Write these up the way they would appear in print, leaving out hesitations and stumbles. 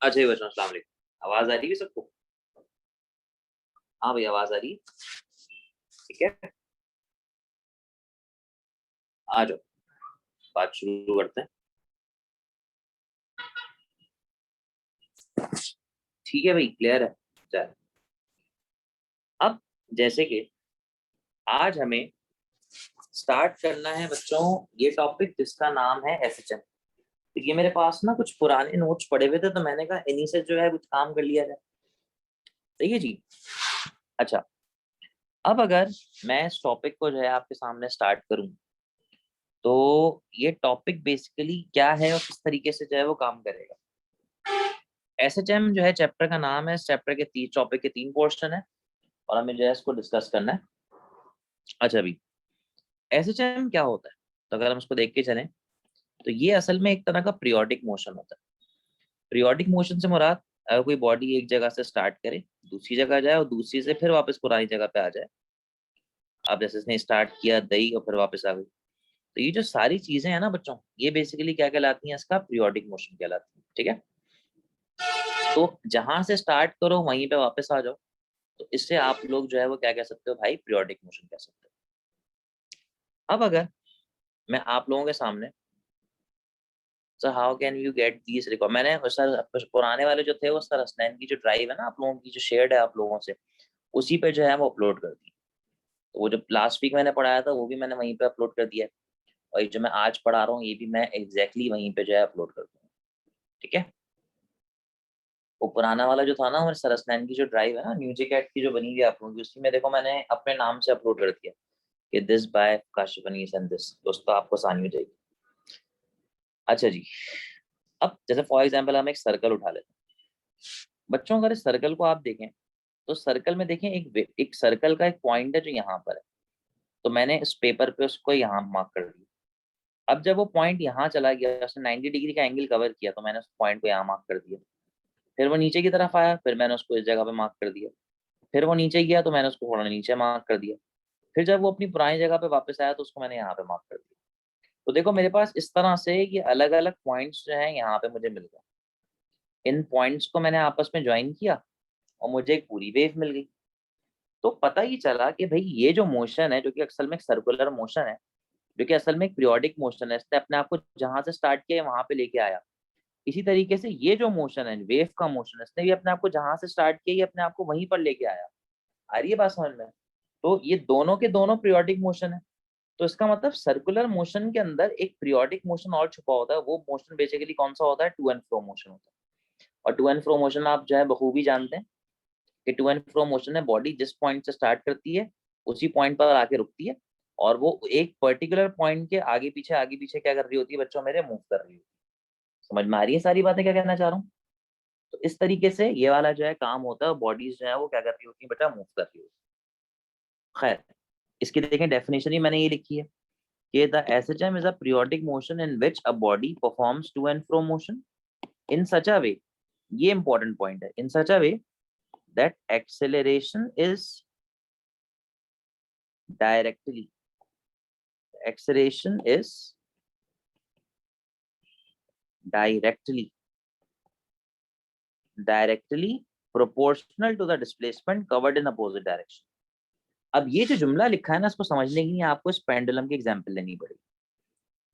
अच्छा जी बच्चों, अस्सलाम वालेकुम। आवाज आ रही है सबको? हाँ भाई, आवाज आ रही है? ठीक है, आ जाओ, बात शुरू करते हैं। ठीक है भाई, क्लियर है। चल, अब जैसे कि आज हमें स्टार्ट करना है बच्चों, ये टॉपिक जिसका नाम है एसएचएम। तो ये मेरे पास ना कुछ पुराने नोट्स पड़े हुए थे, तो मैंने कहा इन्हीं से जो है कुछ काम कर लिया जाए। सही है जी। अच्छा, अब अगर मैं इस टॉपिक को जो है आपके सामने स्टार्ट करूं, तो ये टॉपिक बेसिकली क्या है और किस तरीके से जो है वो काम करेगा। एसएचएम जो है चैप्टर का नाम है। इस चैप्टर के 3 टॉपिक के 3 पोर्शन है और हमें जो है इसको डिस्कस करना है। अच्छा अभी एसएचएम क्या होता है, तो अगर हम इसको देख के चलें, तो ये असल में एक तरह का पीरियोडिक मोशन होता है। पीरियोडिक मोशन से मुराद, अगर कोई बॉडी एक जगह से स्टार्ट करे, दूसरी जगह जाए और दूसरी से फिर वापस पुरानी जगह पे आ जाए। अब जैसे इसने स्टार्ट किया दही और फिर वापस आ गई, तो ये जो सारी चीजें हैं ना बच्चों, ये बेसिकली क्या कहलाती हैं, इसका पीरियोडिक मोशन कहलाती है। ठीक है, तो जहां से स्टार्ट करो वहीं पे वापस आ जाओ, तो इससे आप लोग जो है वो क्या कह सकते हो भाई, पीरियोडिक मोशन कह सकते हो। अब अगर मैं आप लोगों के सामने, sir how can you get these record, मैंने सर पुराने वाले जो थे वो सर हसनैन की जो ड्राइव है ना आप लोगों की, जो शेयर्ड है आप लोगों से, उसी पे जो है वो अपलोड कर दी। तो वो जो लास्ट वीक मैंने पढ़ाया था वो भी मैंने वहीं पे अपलोड कर दिया है, और ये जो मैं आज पढ़ा रहा हूँ ये भी मैं एग्जैक्टली वहीं पे जो है अपलोड कर दूंगा। ठीक है, वो पुराना वाला जो था ना हमारे सर हसनैन की जो ड्राइव है ना न्यूजे कैट की जो बनी हुई है आप लोगों की, उसी में देखो मैंने अपने नाम से अपलोड कर दिया कि this by Kashif Anees and this, दोस्तों आपको आसानी हो जाएगी। अच्छा जी, अब जैसे फॉर एग्जांपल हम एक सर्कल उठा लेते हैं बच्चों। अगर इस सर्कल को आप देखें, तो सर्कल में देखें एक सर्कल का एक पॉइंट है जो यहाँ पर है, तो मैंने इस पेपर पे उसको यहाँ मार्क कर दिया। अब जब वो पॉइंट यहाँ चला गया, उसने 90 डिग्री का एंगल कवर किया, तो मैंने उस पॉइंट को यहाँ मार्क कर दिया। फिर वो नीचे की तरफ आया, फिर मैंने उसको इस जगह पे मार्क कर दिया। फिर वो नीचे गया तो मैंने उसको थोड़ा नीचे मार्क कर दिया। फिर जब वो अपनी पुरानी जगह पे वापस आया तो उसको मैंने यहाँ पे मार्क कर दिया। तो देखो मेरे पास इस तरह से ये अलग अलग पॉइंट्स जो है यहाँ पे मुझे मिल गए। इन पॉइंट्स को मैंने आपस में ज्वाइन किया और मुझे एक पूरी वेव मिल गई। तो पता ही चला कि भाई ये जो मोशन है, जो कि असल में एक सर्कुलर मोशन है, जो कि असल में एक पीरियोडिक मोशन है, इसने अपने आप को जहां से स्टार्ट किया वहां पे लेके आया। इसी तरीके से ये जो मोशन है वेव का मोशन है, इसने भी अपने आप को जहां से स्टार्ट किया ये अपने आप को वहीं पर लेके आया। आ रही है बात समझ में? तो ये दोनों के दोनों पीरियोडिक मोशन है। तो इसका मतलब सर्कुलर मोशन के अंदर एक पीरियोडिक मोशन और छुपा होता है। वो मोशन बेसिकली कौन सा होता है? टू एंड फ्रो मोशन होता है। और टू एंड फ्रो मोशन आप जो है बखूबी जानते हैं कि टू एंड फ्रो मोशन है, बॉडी जिस पॉइंट से स्टार्ट करती है उसी पॉइंट पर आके रुकती है, और वो एक पर्टिकुलर पॉइंट के आगे पीछे क्या कर रही होती है बच्चों मेरे, मूव कर रही होती है। समझ में आ रही है सारी बातें क्या कहना चाह रहा हूँ? तो इस तरीके से ये वाला जो है काम होता है, बॉडीज जो है वो क्या कर रही होती है बेटा, मूव कर रही होती है। खैर, इसकी देखें डेफिनेशन ही मैंने ये लिखी है कि the SHM is a periodic motion in which a body performs to and fro motion in such a way, ये इंपॉर्टेंट पॉइंट है, in such a way that acceleration is directly acceleration is directly directly proportional to the displacement covered in opposite direction। अब ये जो जुमला लिखा है ना, इसको समझने के लिए आपको इस पेंडुलम की एग्जांपल लेनी पड़ेगी।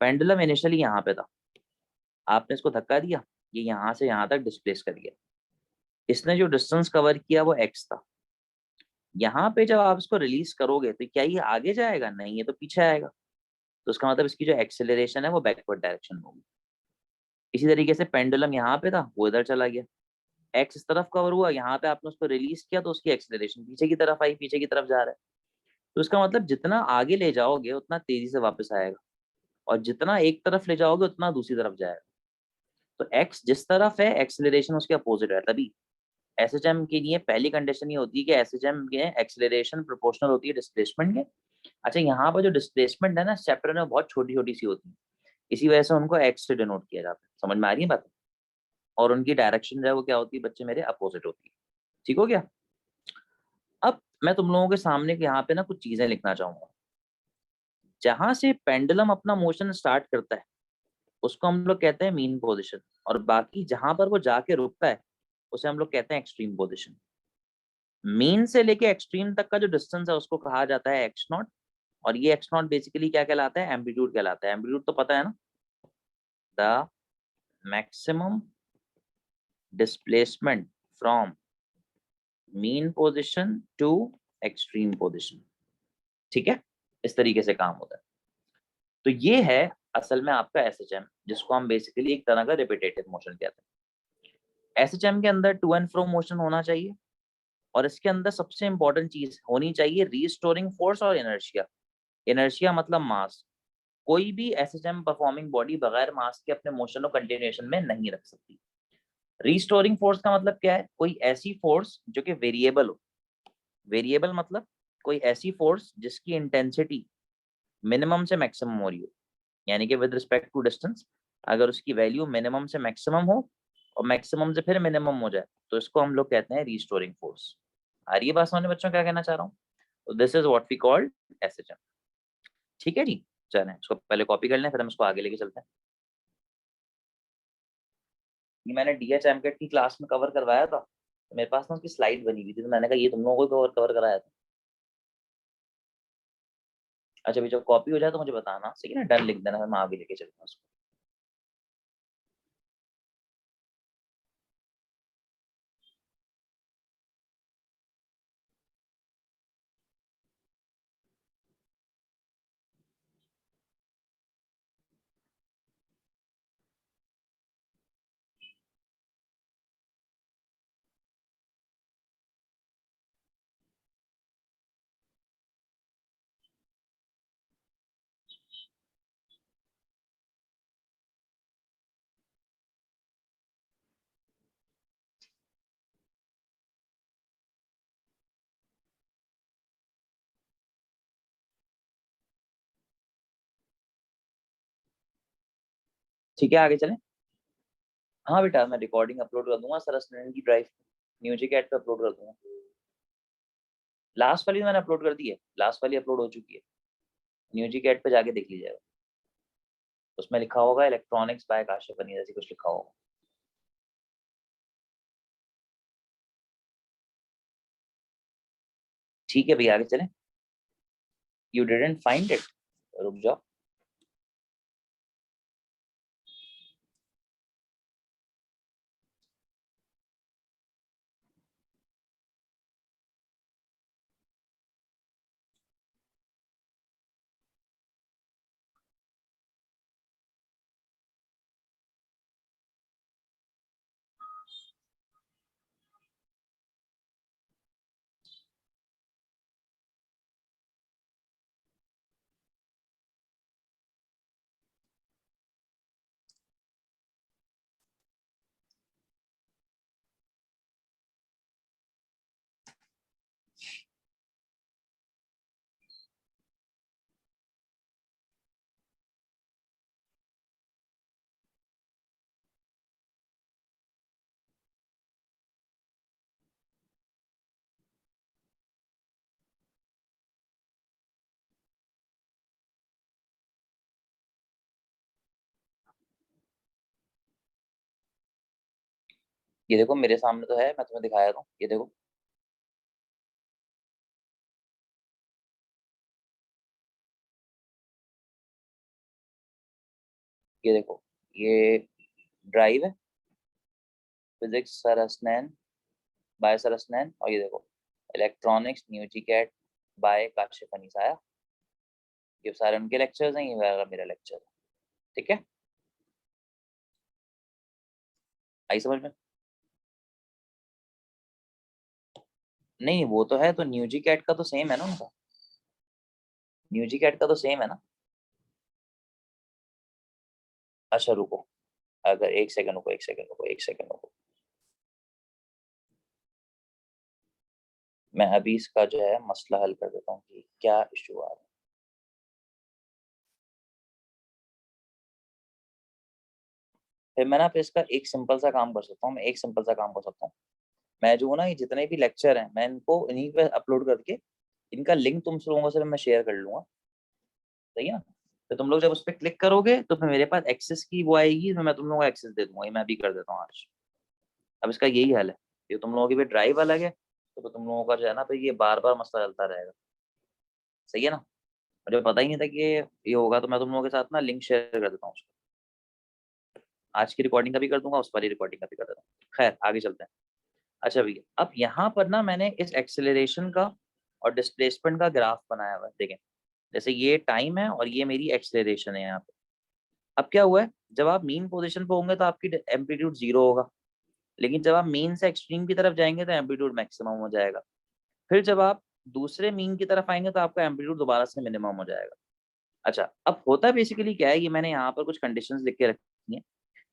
पेंडुलम इनिशियली यहाँ पे था, आपने इसको धक्का दिया, ये यहाँ से यहाँ तक डिस्प्लेस कर गया, इसने जो डिस्टेंस कवर किया वो एक्स था। यहाँ पे जब आप इसको रिलीज करोगे तो क्या ये आगे जाएगा? नहीं, ये तो पीछे आएगा। तो इसका मतलब इसकी जो एक्सेलरेशन है वो बैकवर्ड डायरेक्शन होगी। इसी तरीके से पेंडुलम यहाँ पे था, वो इधर चला गया, एक्स इस तरफ कवर हुआ, यहाँ पे आपने उसको रिलीज किया तो उसकी एक्सेलरेशन पीछे की तरफ आई, पीछे की तरफ जा रहा है। तो इसका मतलब जितना आगे ले जाओगे उतना तेजी से वापस आएगा, और जितना एक तरफ ले जाओगे उतना दूसरी तरफ जाएगा। तो एक्स जिस तरफ है एक्सेलरेशन उसके अपोजिट है। तभी एसएचएम के लिए पहली कंडीशन ये होती है कि एसएचएम के एक्सेलरेशन प्रोपोर्शनल होती है डिस्प्लेसमेंट के। अच्छा, यहाँ पर जो डिस्प्लेसमेंट है ना चैप्टर में बहुत छोटी छोटी सी होती है, इसी वजह से उनको एक्स से डिनोट किया जाता है। समझ में आ रही है बात? और उनकी डायरेक्शन जो है वो क्या होती है बच्चे मेरे, अपोजिट होती है। ठीक हो गया? अब मैं तुम लोगों के सामने यहाँ पे ना कुछ चीजें लिखना चाहूंगा। जहां से पेंडुलम अपना मोशन स्टार्ट करता है उसको हम लोग कहते हैं मीन पोजीशन, और बाकी जहां पर वो जाके रुकता है उसे हम लोग कहते हैं एक्सट्रीम पोजीशन। मीन से लेके एक्सट्रीम तक का जो डिस्टेंस है उसको कहा जाता है एक्स नॉट, और ये एक्स नॉट बेसिकली क्या कहलाता है, एम्पलीट्यूड कहलाता है। एम्पलीट्यूड तो पता है ना, the maximum displacement from mean position to extreme position. ठीक है, इस तरीके से काम होता है। तो ये है असल में आपका एसएचएम, जिसको हम बेसिकली एक तरह का रिपीटेटिव मोशन कहते हैं। एसएचएम के अंदर टू एंड फ्रो मोशन होना चाहिए, और इसके अंदर सबसे इंपॉर्टेंट चीज होनी चाहिए रीस्टोरिंग फोर्स और इनर्शिया। इनर्शिया मतलब मास। कोई भी एसएचएम परफॉर्मिंग बॉडी बगैर मास के अपने मोशन और कंटिन्यूएशन में नहीं रख सकती। रीस्टोरिंग फोर्स का मतलब क्या है, कोई ऐसी फोर्स जो कि वेरिएबल हो। वेरिएबल मतलब कोई ऐसी फोर्स जिसकी इंटेंसिटी मिनिमम से मैक्सिमम हो रही हो, यानी कि विद रिस्पेक्ट टू डिस्टेंस अगर उसकी वैल्यू मिनिमम से मैक्सिमम हो और मैक्सिमम से फिर मिनिमम हो जाए तो इसको हम लोग कहते हैं रीस्टोरिंग फोर्स। आ रही है बात समझ में बच्चों, क्या कहना चाह रहा हूँ? तो this is what we called SHM. ठीक है जी, चलें इसको पहले कॉपी कर लें, फिर हम इसको आगे लेके चलते हैं। ये मैंने डीएचएम की क्लास में कवर करवाया था, तो मेरे पास ना उसकी स्लाइड बनी हुई थी, तो मैंने कहा ये तुम लोगों को कवर कराया था। अच्छा भाई, जब कॉपी हो जाए तो मुझे बताना, सही है ना, डन लिख देना, फिर मैं आगे लेके चलूंगा उसको। ठीक है, आगे चलें। हाँ बेटा, मैं रिकॉर्डिंग अपलोड कर दूंगा सर स्टूडेंट की ड्राइव, म्यूजिक ऐड पे अपलोड कर दूंगा। लास्ट वाली मैंने अपलोड कर दी है, लास्ट वाली अपलोड हो चुकी है, म्यूजिक ऐड पे जाके देख लीजिएगा। उसमें लिखा होगा इलेक्ट्रॉनिक्स बाय काशिफ अनीस, ऐसी कुछ लिखा होगा। ठीक है भैया, आगे चलें। यू डिडंट फाइंड इट, रुक जाओ। ये देखो मेरे सामने तो है, मैं तुम्हें दिखाया था, ये देखो। ये देखो, ये ड्राइव है, physics sir Hasnain by sir Hasnain, और ये देखो इलेक्ट्रॉनिक्स न्यूजिकैट बाय काशिफ अनीस आया। ये सारे उनके लेक्चर्स हैं, ये वाला मेरा लेक्चर है। ठीक है, आई समझ में? नहीं वो तो है, तो न्यूजिकैट का तो सेम है ना उनका, न्यूजिकैट का तो सेम है ना। अच्छा रुको, अगर एक सेकंड रुको, एक सेकंड रुको, एक सेकंड रुको, मैं अभी इसका जो है मसला हल कर देता हूँ कि क्या इशू आ रहा है। फिर मैं ना, फिर इसका एक सिंपल सा काम कर सकता हूँ, मैं एक सिंपल सा काम कर सकता हूँ। मैं जो ना, ये जितने भी लेक्चर हैं मैं इनको इन्हीं पे अपलोड करके इनका लिंक तुम लोगों से मैं शेयर कर लूंगा। सही है ना? तो तुम लोग जब उस पर क्लिक करोगे तो फिर मेरे पास एक्सेस की वो आएगी, तो मैं तुम लोगों को एक्सेस दे दूंगा। ये मैं भी कर देता हूँ आज। अब इसका यही हल है, ये तुम लोगों की भी ड्राइव अलग है, तो तुम लोगों का जो है ना, तो ये बार बार मसला चलता रहेगा। सही है ना। मुझे पता ही नहीं था कि ये होगा, तो मैं तुम लोगों के साथ ना लिंक शेयर कर देता हूँ उसका। आज की रिकॉर्डिंग का भी कर दूंगा, उस वाली रिकॉर्डिंग का भी कर देता हूँ। खैर आगे चलते हैं। अच्छा भैया, अब यहाँ पर ना मैंने इस एक्सेलरेशन का और डिस्प्लेसमेंट का ग्राफ बनाया हुआ है, देखें। जैसे ये टाइम है और ये मेरी एक्सेलरेशन है यहाँ पे। अब क्या हुआ है, जब आप मीन पोजीशन पे होंगे तो आपकी एम्पलीट्यूड 0 होगा, लेकिन जब आप मीन से एक्सट्रीम की तरफ जाएंगे तो एम्पलीट्यूड मैक्सिमम हो जाएगा। फिर जब आप दूसरे मीन की तरफ आएंगे तो आपका एम्पलीट्यूड दोबारा से मिनिमम हो जाएगा। अच्छा, अब होता बेसिकली क्या है, ये मैंने यहाँ पर कुछ कंडीशंस लिख के रखी हैं।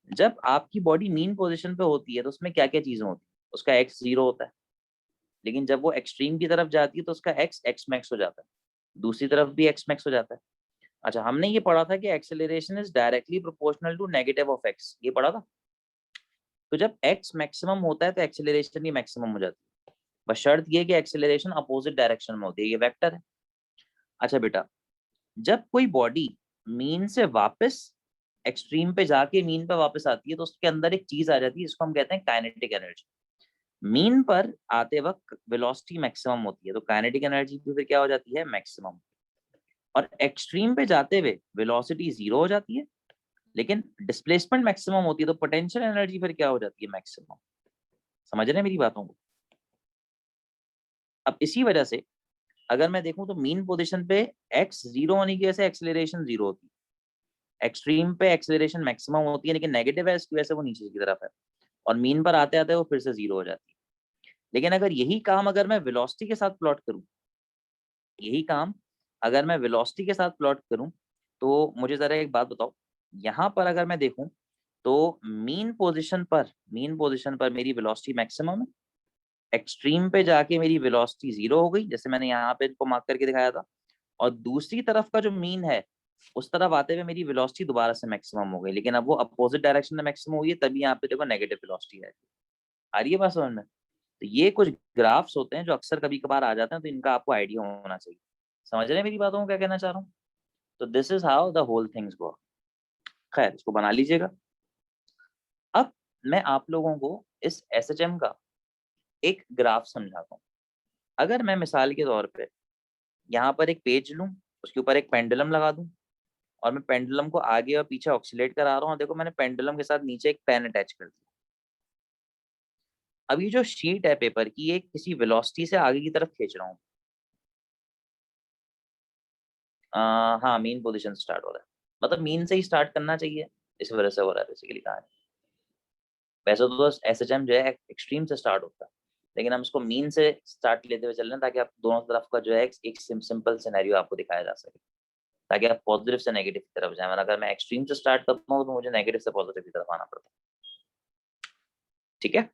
जब आपकी बॉडी मीन पोजीशन पे होती है तो उसमें क्या क्या चीजें होती है, उसका एक्स 0 होता है, लेकिन जब वो एक्सट्रीम की तरफ जाती है तो उसका एक्स एक्स मैक्स हो जाता है, दूसरी तरफ भी एक्स मैक्स हो जाता है। अच्छा, हमने ये पढ़ा था कि acceleration is directly proportional to negative of x, ये पढ़ा था। तो जब एक्स मैक्सिमम होता है तो एक्सेलरेशन भी मैक्सिमम हो जाती है, बस शर्त ये कि एक्सेलरेशन अपोजिट डायरेक्शन में होती है, ये वेक्टर है। अच्छा बेटा, जब कोई बॉडी मीन से वापस एक्सट्रीम पे जाके मीन पे वापस आती है तो उसके अंदर एक चीज आ जाती है, इसको हम कहते हैं काइनेटिक एनर्जी। मीन पर आते वक्त वेलोसिटी मैक्सिमम होती है, तो काइनेटिक एनर्जी भी फिर क्या हो जाती है, मैक्सिमम। और एक्सट्रीम पे जाते हुए वेलोसिटी 0 हो जाती है, लेकिन डिस्प्लेसमेंट मैक्सिमम होती है, तो पोटेंशियल एनर्जी फिर क्या हो जाती है, मैक्सिमम। समझ रहे हैं मेरी बातों को। अब इसी वजह से अगर मैं देखूं तो मीन पोजीशन पे एक्स 0 होने की वजह से एक्सेलरेशन 0 होती है, एक्सट्रीम पे एक्सेलरेशन मैक्सिमम होती है लेकिन नेगेटिव है, इसकी वजह से वो नीचे की तरफ है, और मीन पर आते आते वो फिर से 0 हो जाती है। लेकिन अगर यही काम अगर मैं वेलोसिटी के साथ प्लॉट करूं, यही काम अगर मैं वेलोसिटी के साथ प्लॉट करूं, तो मुझे जरा एक बात बताओ, यहाँ पर अगर मैं देखूं तो मीन पोजीशन पर मेरी वेलोसिटी मैक्सिमम है, एक्सट्रीम पे जाके मेरी वेलोसिटी 0 हो गई, जैसे मैंने यहाँ पे इनको मार्क करके दिखाया था, और दूसरी तरफ का जो मीन है उस तरफ आते हुए मेरी वेलोसिटी दोबारा से मैक्सिमम हो गई, लेकिन अब वो अपोजिट डायरेक्शन में मैक्सिमम हुई है, तभी यहाँ पे देखो नेगेटिव वेलोसिटी है। आ रही है बात समझ में। तो ये कुछ ग्राफ्स होते हैं जो अक्सर कभी कभार आ जाते हैं, तो इनका आपको आइडिया होना चाहिए। समझ रहे हैं मेरी बातों को, क्या कहना चाह रहा हूँ। तो this is how the whole things work. खैर, इसको बना लीजिएगा। अब मैं आप लोगों को इस एसएचएम का एक ग्राफ समझाता हूँ। अगर मैं मिसाल के तौर पे यहाँ पर एक पेज लूँ, उसके ऊपर एक पेंडुलम लगा दूँ, और मैं पेंडुलम को आगे और पीछे ऑक्सीलेट करा रहा हूँ, देखो मैंने पेंडुलम के साथ नीचे एक पेन अटैच कर दिया। अब ये जो शीट है पेपर की, ये किसी वेलोसिटी से आगे की तरफ खींच रहा हूँ। हाँ, मीन पोजीशन स्टार्ट हो रहा है, मतलब मीन से ही स्टार्ट करना चाहिए, इस वजह से हो रहा है बेसिकली कहानी। वैसे तो एसएचएम जो है एक्सट्रीम से स्टार्ट होता है, लेकिन हम इसको मीन से स्टार्ट लेते हुए चल रहे हैं, ताकि आप दोनों तरफ का जो है एक सिंपल सिनेरियो आपको दिखाया जा सके, ताकि आप पॉजिटिव से नेगेटिव की तरफ जाएं। वरना अगर मैं एक्सट्रीम से स्टार्ट करता हूँ तो मुझे नेगेटिव से पॉजिटिव की तरफ आना पड़ता है। ठीक है।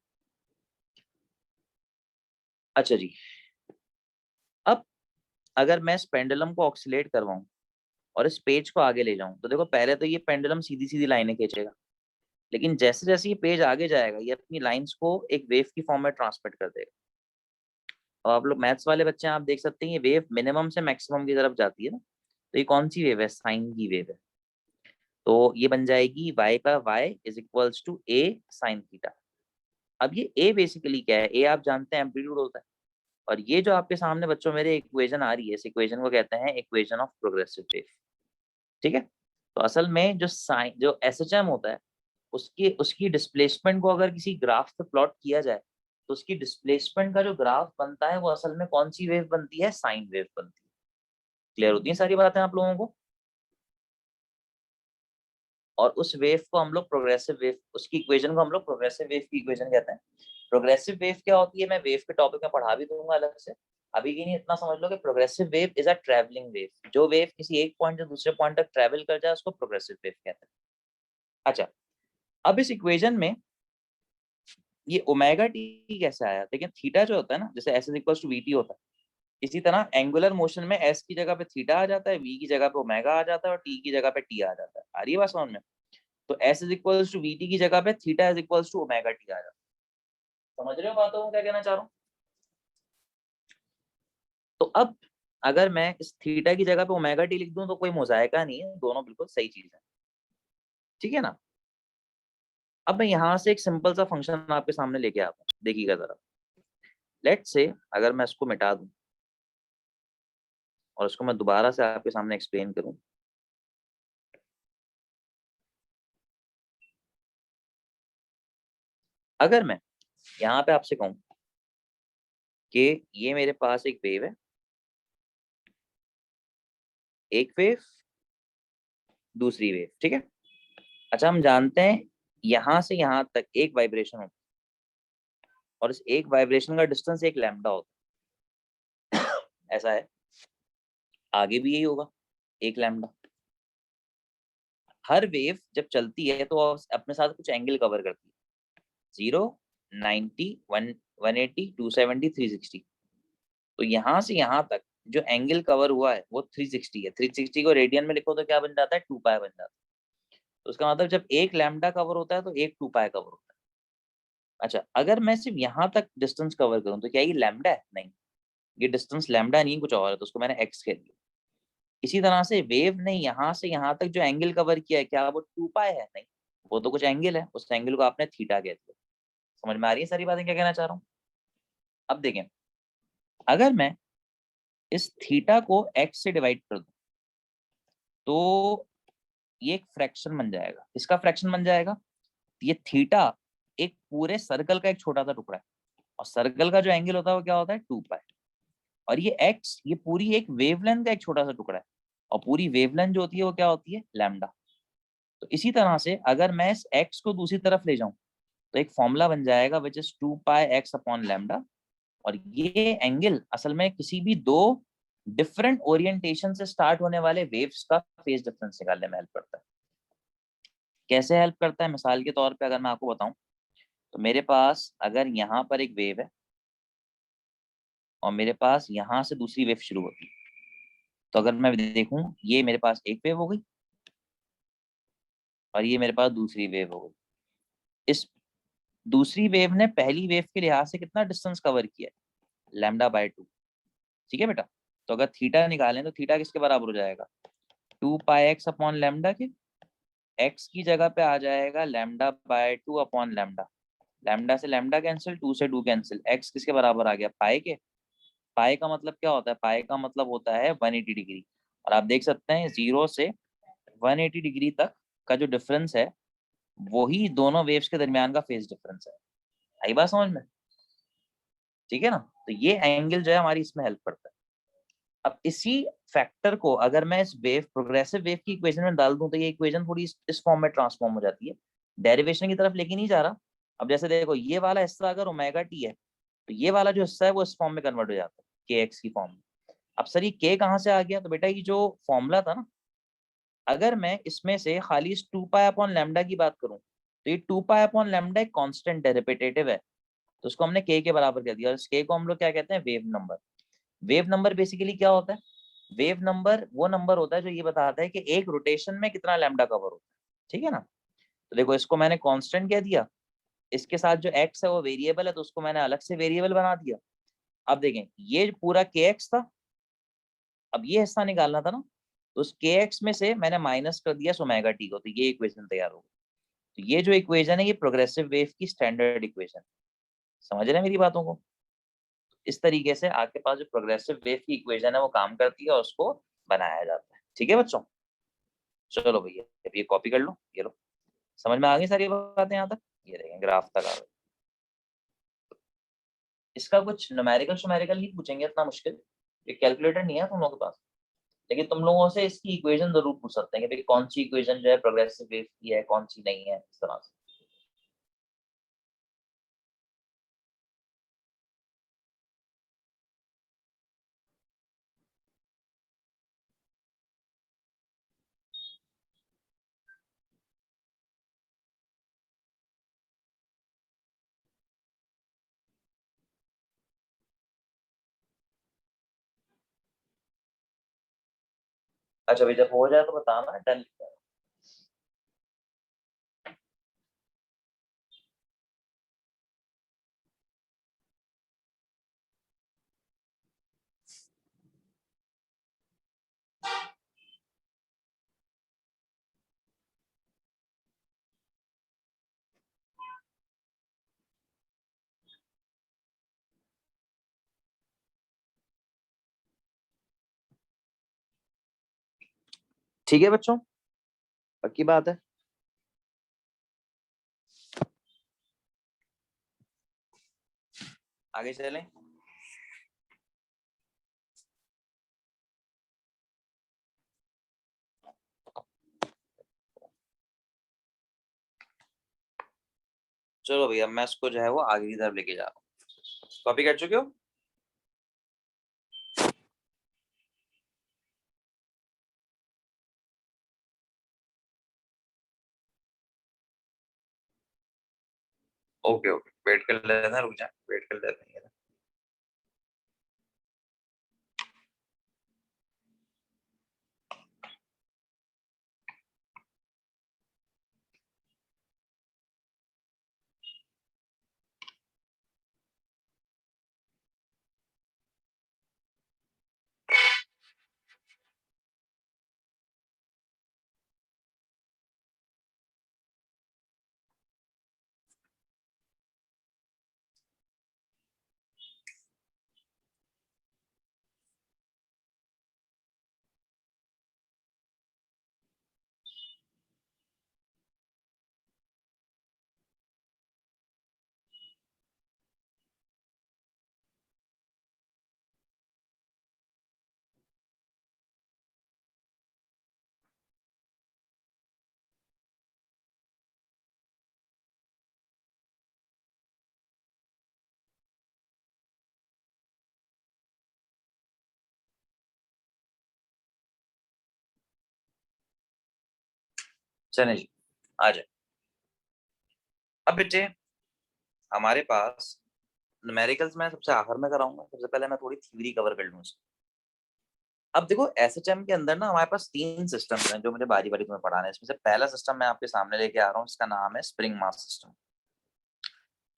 अच्छा जी, अब अगर मैं इस पेंडुलम को ऑक्सीलेट करवाऊं और इस पेज को आगे ले जाऊं, तो देखो पहले तो ये पेंडुलम सीधी सीधी लाइनें खींचेगा, लेकिन जैसे जैसे ये पेज आगे जाएगा ये अपनी लाइंस को एक वेव की फॉर्म में ट्रांसमिट कर देगा। और आप लोग मैथ्स वाले बच्चे हैं, आप देख सकते हैं ये वेव मिनिमम से मैक्सिमम की तरफ जाती है ना, तो ये कौन सी वेव है, साइन की वेव है। तो ये बन जाएगी y का y is equals to a sine theta. अब ये a बेसिकली क्या है, a आप जानते हैं एम्पलीट्यूड होता है, और ये जो आपके सामने बच्चों मेरे इक्वेशन आ रही है, इस इक्वेशन को कहते हैं इक्वेशन ऑफ प्रोग्रेसिव वेव। ठीक है। तो असल में जो एसएचएम होता है, उसकी उसकी डिस्प्लेसमेंट को अगर किसी ग्राफ पे प्लॉट किया जाए, तो उसकी डिस्प्लेसमेंट का जो ग्राफ बनता है वो असल में कौन सी वेव बनती है, साइन वेव बनती है। क्लियर होती है सारी बातें आप लोगों को। और उस वेव को हम लोग प्रोग्रेसिव वेव, उसकी इक्वेशन को हम लोग प्रोग्रेसिव वेव की इक्वेशन कहते हैं। प्रोग्रेसिव वेव क्या होती है, मैं वेव के टॉपिक में पढ़ा भी दूंगा अलग से, अभी की नहीं, इतना समझ लो कि progressive wave is a travelling wave. जो वेव किसी एक पॉइंट से दूसरे पॉइंट तक ट्रैवल कर जाए उसको प्रोग्रेसिव वेव कहते हैं। अच्छा, अब इस इक्वेशन में ये ओमेगा टी कैसे आया, देखिए थीटा जो होता है ना, जैसे s is equal to we t होता है, इसी तरह एंगुलर मोशन में एस की जगह पे थीटा आ जाता है, वी की जगह पे ओमेगा आ जाता है, और टी की जगह पे टी आ जाता है। आ रही है बात समझ में। तो S is equal to we T की जगह पे theta is equal to omega T आ जाता है। समझ रहे हो बातों को क्या कहना चाह रहा हूँ। तो अब अगर मैं इस थीटा की जगह पे ओमेगा टी लिख दूं तो कोई मोजायका नहीं है, दोनों बिल्कुल सही चीज है, ठीक है ना। अब मैं यहाँ से एक सिंपल सा फंक्शन आपके सामने लेके आता हूँ, देखिएगा जरा। लेट से अगर मैं इसको मिटा दूं और इसको मैं दोबारा से आपके सामने एक्सप्लेन करूं, अगर मैं यहाँ पे आपसे कहूं कि ये मेरे पास एक वेव है, एक वेव, दूसरी वेव, ठीक है। अच्छा, हम जानते हैं यहां से यहां तक एक वाइब्रेशन होता है और इस एक वाइब्रेशन का डिस्टेंस एक लैम्डा होता है, ऐसा है। आगे भी यही होगा, एक लैम्डा। हर वेव जब चलती है तो अपने साथ कुछ एंगल कवर करती है, 0, 90, 180, 270, 360। तो यहाँ से यहाँ तक जो एंगल कवर हुआ है वो 360 है। 360 को रेडियन में लिखो तो क्या बन जाता है, 2 पाई बन जाता है। तो उसका मतलब जब एक लैम्डा कवर होता है तो एक 2 पाई कवर होता है। अच्छा, अगर मैं सिर्फ यहाँ तक डिस्टेंस कवर करूँ तो क्या ये लैम्डा है? नहीं, ये डिस्टेंस लैम्डा नहीं, कुछ और है, तो उसको मैंने एक्स कह दिया। इसी तरह से वेव ने यहाँ से यहाँ तक जो एंगल कवर किया है, क्या वो 2 पाई है? नहीं, वो तो कुछ एंगल है, उस एंगल को आपने थीटा कह दिया। समझ में आ रही है सारी बातें क्या कहना चाह रहा हूँ? अब देखें, अगर मैं इस थीटा को एक्स से डिवाइड कर दूं तो ये एक फ्रैक्शन बन जाएगा। इसका फ्रैक्शन बन जाएगा, ये थीटा एक पूरे सर्कल का एक छोटा सा टुकड़ा है और सर्कल का जो एंगल होता है वो क्या होता है, 2 पाई। और ये एक्स, ये पूरी एक वेवलेंथ का एक छोटा सा टुकड़ा है और पूरी वेवलेंथ जो होती है वो क्या होती है, लैम्डा। तो इसी तरह से अगर मैं इस एक्स को दूसरी तरफ ले जाऊं तो एक फॉर्मूला बन जाएगा which is 2 pi x upon lambda. और ये एंगल असल में किसी भी दो डिफरेंट ओरिएंटेशन से स्टार्ट होने वाले वेव्स का फेज डिफरेंस निकालने में हेल्प करता है। कैसे हेल्प करता है, मिसाल के तौर पे अगर मैं आपको बताऊं तो मेरे पास अगर यहाँ पर एक वेव है और मेरे पास यहाँ से दूसरी वेव शुरू होती है, तो अगर मैं देखूं ये मेरे पास एक वेव हो गई और ये मेरे पास दूसरी वेव हो गई। इस दूसरी वेव ने पहली वेव के लिहाज से कितना डिस्टेंस कवर किया है, λ/2, ठीक है बेटा। तो अगर थीटा निकालें तो थीटा किसके बराबर हो जाएगा, 2 पाई एक्स अपॉन लैम्डा के। एक्स की जगह पे आ जाएगा λ/2 अपॉन लैम्डा। लैम्डा से लैम्डा कैंसिल, 2 से 2 कैंसिल, एक्स किसके बराबर आ गया, पाई के। पाई का मतलब क्या होता है, पाई का मतलब होता है 180 डिग्री। और आप देख सकते हैं 0 से 180 डिग्री तक का जो डिफरेंस है वही दोनों वेव्स के दरमियान का फेज डिफरेंस है। आई बात समझ में? ठीक है ना। तो ये एंगल जो है हमारी इसमें हेल्प करता है। अब इसी फैक्टर को अगर मैं इस वेव, प्रोग्रेसिव वेव की इक्वेशन में डाल दूं तो ये इक्वेशन थोड़ी इस फॉर्म में ट्रांसफॉर्म हो जाती है। डेरिवेशन की तरफ लेके नहीं जा रहा। अब जैसे देखो, ये वाला हिस्सा अगर ओमेगा टी है तो ये वाला जो हिस्सा है वो इस फॉर्म में कन्वर्ट हो जाता है, के एक्स की फॉर्म में। अब सर ये के कहाँ से आ गया, तो बेटा ये जो फॉर्मूला था ना, अगर मैं इसमें से खाली इस 2 पाई अपॉन लैम्डा की बात करूं तो ये 2 पाई अपॉन लैम्डा एक कांस्टेंट है, रिपीटेटिव है। तो उसको हमने के बराबर कर दिया और इस के को हम लोग क्या कहते हैं, wave number. Wave number basically क्या होता है, वेव नंबर वो नंबर होता है जो ये बताता है कि एक रोटेशन में कितना लैम्डा कवर होता है, ठीक है ना। तो देखो, इसको मैंने कांस्टेंट कह दिया, इसके साथ जो एक्स है वो वेरिएबल है तो उसको मैंने अलग से वेरिएबल बना दिया। अब देखें, ये पूरा के एक्स था, अब ये हिस्सा निकालना था ना, तो उस के एक्स में से मैंने माइनस कर दिया ओमेगा टी को, तो ये इक्वेशन तैयार हो गई। तो ये जो इक्वेशन है ये प्रोग्रेसिव वेव की स्टैंडर्ड इक्वेशन। समझ रहे हैं मेरी बातों को? इस तरीके से आपके पास जो प्रोग्रेसिव वेव की इक्वेशन है वो काम करती है और उसको बनाया जाता है। ठीक है बच्चों, चलो भैया अब ये कॉपी कर लो, ये लो। समझ में आ गई सारी बातें यहाँ तक? ये देखें ग्राफ तक आ गई। इसका कुछ न्यूमेरिकल श्यूमेरिकल ही पूछेंगे, इतना मुश्किल ये कैलकुलेटर नहीं है तुम लोगों के पास। लेकिन तुम लोगों से इसकी इक्वेशन जरूर पूछ सकते हैं कि भाई कौन सी इक्वेशन जो है प्रोग्रेसिव वेव की है, कौन सी नहीं है, इस तरह से। अच्छा भाई, जब हो जाए तो बताना, डन। ठीक है बच्चों, पक्की बात है। आगे चलें। चलो भैया, मैं इसको जो है वो आगे की तरफ लेके जा रहा हूँ। कॉपी कर चुके हो? ओके ओके, वेट कर लेना, रुक जा, वेट कर लेते हैं। चले जी, आ जाए। अब बेटे, हमारे पास न्यूमेरिकल्स में सबसे आखिर में कराऊंगा, सबसे पहले मैं थोड़ी थ्योरी कवर कर लूँ। अब देखो, एसएचएम के अंदर ना हमारे पास 3 सिस्टम्स हैं जो मुझे बारी बारी तुम्हें पढ़ाना है। इसमें से पहला सिस्टम मैं आपके सामने लेके आ रहा हूँ, इसका नाम है spring mass system.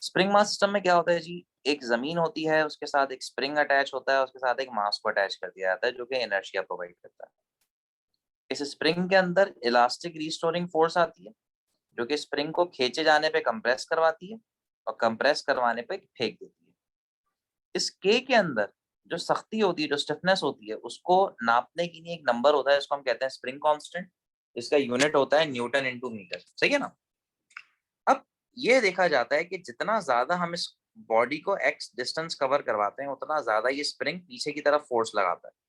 Spring mass system में क्या होता है जी, एक जमीन होती है, उसके साथ एक स्प्रिंग अटैच होता है, उसके साथ एक मास को अटैच कर दिया जाता है जो कि इनर्शिया प्रोवाइड करता है। इस स्प्रिंग के अंदर इलास्टिक रिस्टोरिंग फोर्स आती है जो कि स्प्रिंग को खींचे जाने पे कंप्रेस करवाती है और कंप्रेस करवाने पे फेंक देती है। इस के अंदर जो सख्ती होती है, जो स्टिफनेस होती है, उसको नापने के लिए एक नंबर होता है, इसको हम कहते हैं स्प्रिंग कांस्टेंट। इसका यूनिट होता है न्यूटन इंटू मीटर, सही है ना। अब ये देखा जाता है कि जितना ज्यादा हम इस बॉडी को एक्स डिस्टेंस कवर करवाते हैं, उतना ज्यादा ये स्प्रिंग पीछे की तरफ फोर्स लगाता है।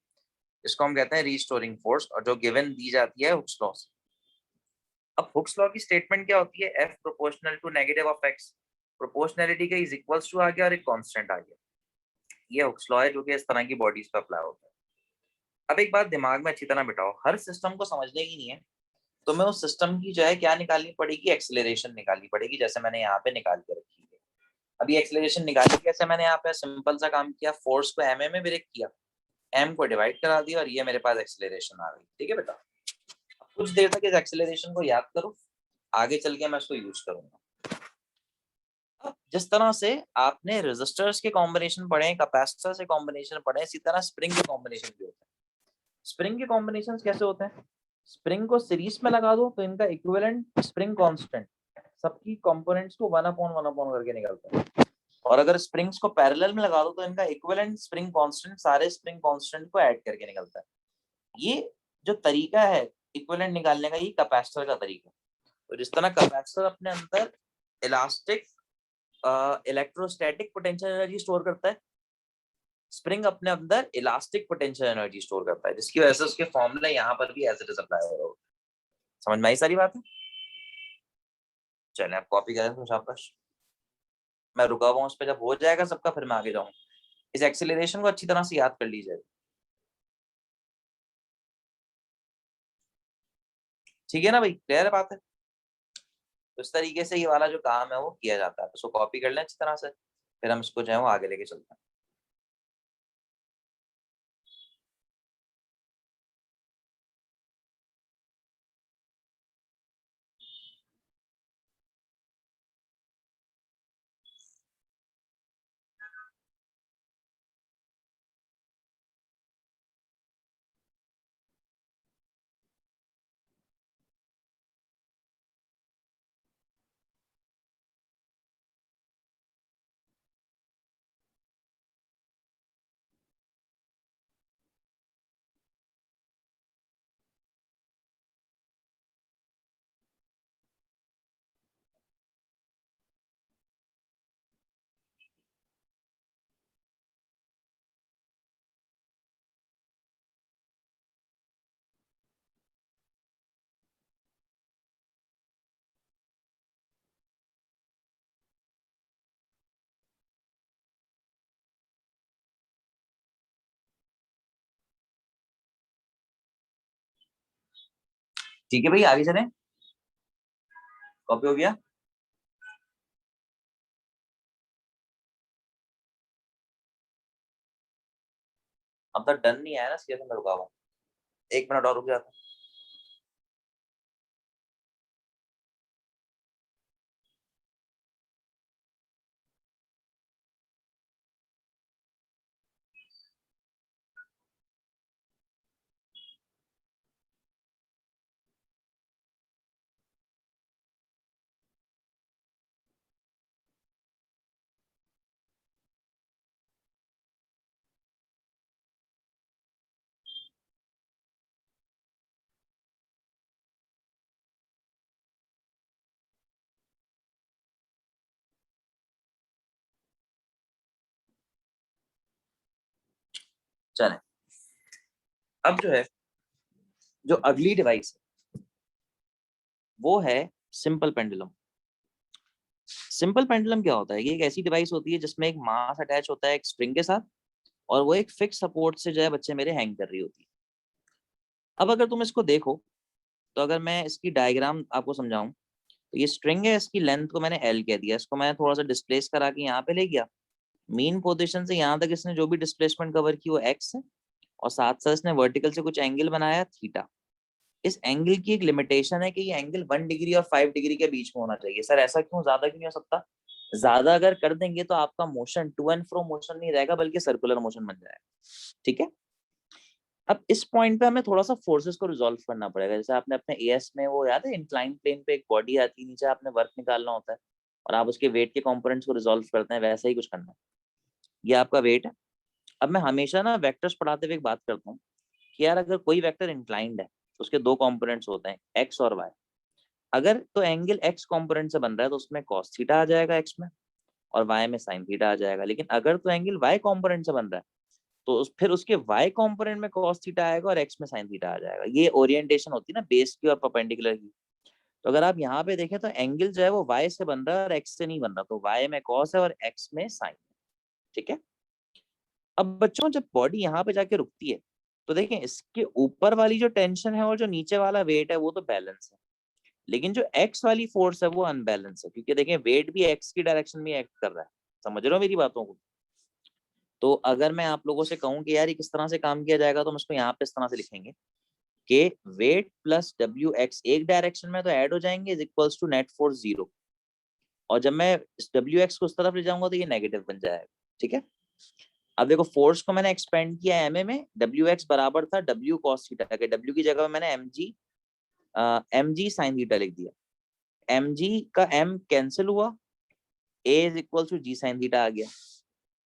इसको हम कहते हैं रीस्टोरिंग फोर्स, और जो गिवन दी जाती है हुक्स लॉ से। अब हुक्स लॉ की स्टेटमेंट क्या होती है? F proportional to negative of x. Proportionality का इज इक्वल्स टू आ गया और एक कांस्टेंट आ गया। ये हुक्स लॉ है जो कि इस तरह की बॉडीज पर अप्लाई होता है। अब एक बात दिमाग में अच्छी तरह बिठाओ, हर सिस्टम को समझने की नहीं है, तो मैं उस सिस्टम की जो है क्या निकालनी पड़ेगी? एक्सेलरेशन निकालनी पड़ेगी, जैसे मैंने यहाँ पे निकाल के रखी है। अभी एक्सेलरेशन निकाली कैसे? मैंने यहाँ पे सिंपल सा काम किया, फोर्स को एम में ब्रेक किया, एम को डिवाइड करा दिया, और ये मेरे पास एक्सेलरेशन आ गई। ठीक है बेटा, कुछ देर तक इस एक्सेलरेशन को याद करो, आगे चल के मैं इसको यूज करूंगा। अब जिस तरह से आपने रेजिस्टर्स के कॉम्बिनेशन पढ़े, कैपेसिटर से कॉम्बिनेशन पढ़े, इसी तरह स्प्रिंग के कॉम्बिनेशन भी होते हैं। स्प्रिंग के कॉम्बिनेशन कैसे होते हैं? स्प्रिंग को सीरीज में लगा दो तो इनका इक्विवेलेंट स्प्रिंग कांस्टेंट सबकी कंपोनेंट्स को 1/1 करके निकलता है। और अगर स्प्रिंग्स को पैरेलल में लगा दो तो इनका इक्विवेलेंट स्प्रिंग कांस्टेंट सारे स्प्रिंग कांस्टेंट को ऐड करके निकलता है। ये जो तरीका है इक्विवेलेंट निकालने का, ये कैपेसिटर का तरीका है। तो जिस तरह कैपेसिटर अपने अंदर elastic electrostatic potential energy store करता है, स्प्रिंग अपने अंदर इलास्टिक पोटेंशियल एनर्जी स्टोर करता है, जिसकी वजह से उसके फॉर्मूला यहाँ पर भी एज इट इज अप्लाई हो रहा हो। समझ में आई सारी बात है? चलिए, आप कॉपी करें तो शाबाश। मैं रुका हुआ हूँ उस पर, जब हो जाएगा सबका फिर मैं आगे जाऊंगा। इस एक्सेलरेशन को अच्छी तरह से याद कर लीजिए। ठीक है ना भाई, क्लियर है बात है? तो इस तरीके से ये वाला जो काम है वो किया जाता है, उसको कॉपी कर लें अच्छी तरह से, फिर हम इसको जो है वो आगे लेके चलते हैं। ठीक है भाई, आगे चलें। कॉपी हो गया? अब तक डन नहीं आया ना, इसलिए तो मैं रुका हुआ। 1 मिनट और रुक जाता। चले, अब जो है, जो अगली डिवाइस है वो है सिंपल पेंडुलम। सिंपल पेंडुलम क्या होता है? ये एक ऐसी डिवाइस होती है जिसमें एक मास अटैच होता है एक स्ट्रिंग के साथ, और वो एक फिक्स सपोर्ट से जो है बच्चे मेरे हैंग कर रही होती है। अब अगर तुम इसको देखो, तो अगर मैं इसकी डायग्राम आपको समझाऊं, तो ये स्ट्रिंग है, इसकी लेंथ को मैंने एल कह दिया, इसको मैं थोड़ा सा डिस्प्लेस करा के यहाँ पे ले गया। मीन पोजीशन से यहाँ तक इसने जो भी डिस्प्लेसमेंट कवर की वो एक्स है, और साथ साथ इसने वर्टिकल से कुछ एंगल बनाया थीटा। इस एंगल की एक लिमिटेशन है कि ये एंगल 1 डिग्री और 5 डिग्री के बीच में होना चाहिए। सर ऐसा क्यों, ज्यादा क्यों नहीं हो सकता? ज्यादा अगर कर देंगे तो आपका motion to and fro motion नहीं रहेगा, बल्कि सर्कुलर मोशन बन जाएगा। ठीक है। अब इस पॉइंट पे हमें थोड़ा सा फोर्सेस को रिजॉल्व करना पड़ेगा। जैसे आपने अपने एएस में वो याद है, इंक्लाइन प्लेन पे एक बॉडी आती है, नीचे आपने वर्क निकालना होता है और आप उसके वेट के कंपोनेंट्स को रिजॉल्व करते हैं, वैसा ही कुछ करना है। ये आपका वेट है। अब मैं हमेशा ना वेक्टर्स पढ़ाते हुए एक बात करता हूँ कि यार अगर कोई वेक्टर इंक्लाइंड है तो उसके दो कंपोनेंट्स होते हैं, एक्स और वाई। अगर तो एंगल एक्स कंपोनेंट से बन रहा है तो उसमें कॉस थीटा आ जाएगा एक्स में, और वाई में साइन थीटा आ जाएगा। लेकिन अगर तो एंगल वाई कंपोनेंट से बन रहा है तो फिर उसके वाई कंपोनेंट में कॉस थीटा आएगा और एक्स में साइन थीटा आ जाएगा। ये ओरिएंटेशन होती है ना बेस की और परपेंडिकुलर की। तो अगर आप यहाँ पे देखें तो एंगल जो है वो वाई से बन रहा है और एक्स से नहीं बन रहा, तो वाई में कॉस है और एक्स में साइन है। ठीक है। अब बच्चों जब बॉडी यहाँ पे जाके रुकती है, तो देखें इसके ऊपर वाली जो टेंशन है और जो नीचे वाला वेट है वो तो बैलेंस है, लेकिन जो एक्स वाली फोर्स है वो अनबैलेंस है, क्योंकि देखें वेट भी एक्स की डायरेक्शन में एक्ट कर रहा है। समझ रहे हो मेरी बातों को? तो अगर मैं आप लोगों से कहूं कि यार ये किस तरह से काम किया जाएगा, तो हम इसको यहाँ पे इस तरह से लिखेंगे कि वेट प्लस डब्ल्यू एक्स एक डायरेक्शन में तो ऐड हो जाएंगे is equals to net force 0, और जब मैं इस डब्ल्यू एक्स को उस तरफ ले जाऊंगा तो ये नेगेटिव बन जाएगा। ठीक है। अब देखो फोर्स को मैंने एक्सपेंड किया एम ए में, डब्ल्यू एक्स बराबर था डब्ल्यू कॉस थीटा के, डब्ल्यू की जगह मैंने एम जी साइन थीटा लिख दिया। एम जी का एम कैंसिल हुआ, A is equal to G sine theta आ गया।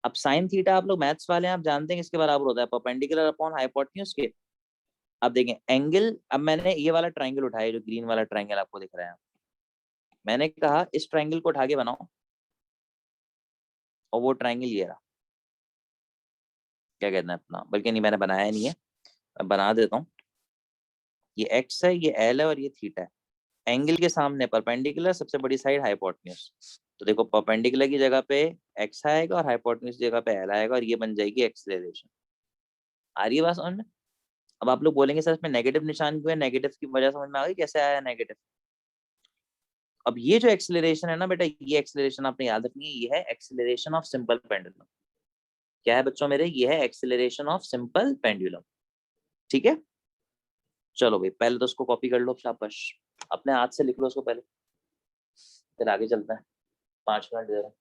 अब साइन थीटा आप लोग मैथ्स वाले हैं, आप जानते हैं किसके बराबर होता है? परपेंडिकुलर अपॉन हाइपोटेन्यूज के। अब देखें एंगल, अब मैंने ये वाला ट्राइंगल उठाया, जो ग्रीन वाला ट्राइंगल आपको दिख रहा है, मैंने कहा इस ट्राइंगल को उठा के बनाओ, और वो ट्राइंगल ये रहा। क्या कहते हैं अपना, बल्कि नहीं मैंने बनाया नहीं है, मैं बना देता हूँ। ये एक्स है, ये एल है और ये थीटा है। एंगल के सामने परपेंडिकुलर, सबसे बड़ी साइड हाइपोटेन्यूज। तो देखो परपेंडिकुलर की जगह पे एक्स आएगा और हाइपोटेन्यूज की जगह पे एल आएगा, और ये बन जाएगी एक्सेलरेशन। आ रही है बात समझ में? अब आप लोग बोलेंगे सर इसमें नेगेटिव निशान क्यों है? नेगेटिव की वजह समझ में आ गई कैसे आया नेगेटिव? अब ये जो एक्सेलरेशन है ना बेटा, ये एक्सेलरेशन आपने याद रखनी है, ये है एक्सेलरेशन ऑफ सिंपल पेंडुलम। क्या है बच्चों मेरे? ये है एक्सेलरेशन ऑफ सिंपल पेंडुलम। ठीक है। चलो भाई पहले तो उसको कॉपी कर लो शाबाश, अपने हाथ से लिख लो उसको पहले, फिर आगे चलते हैं। 5 मिनट दे रहा हूं।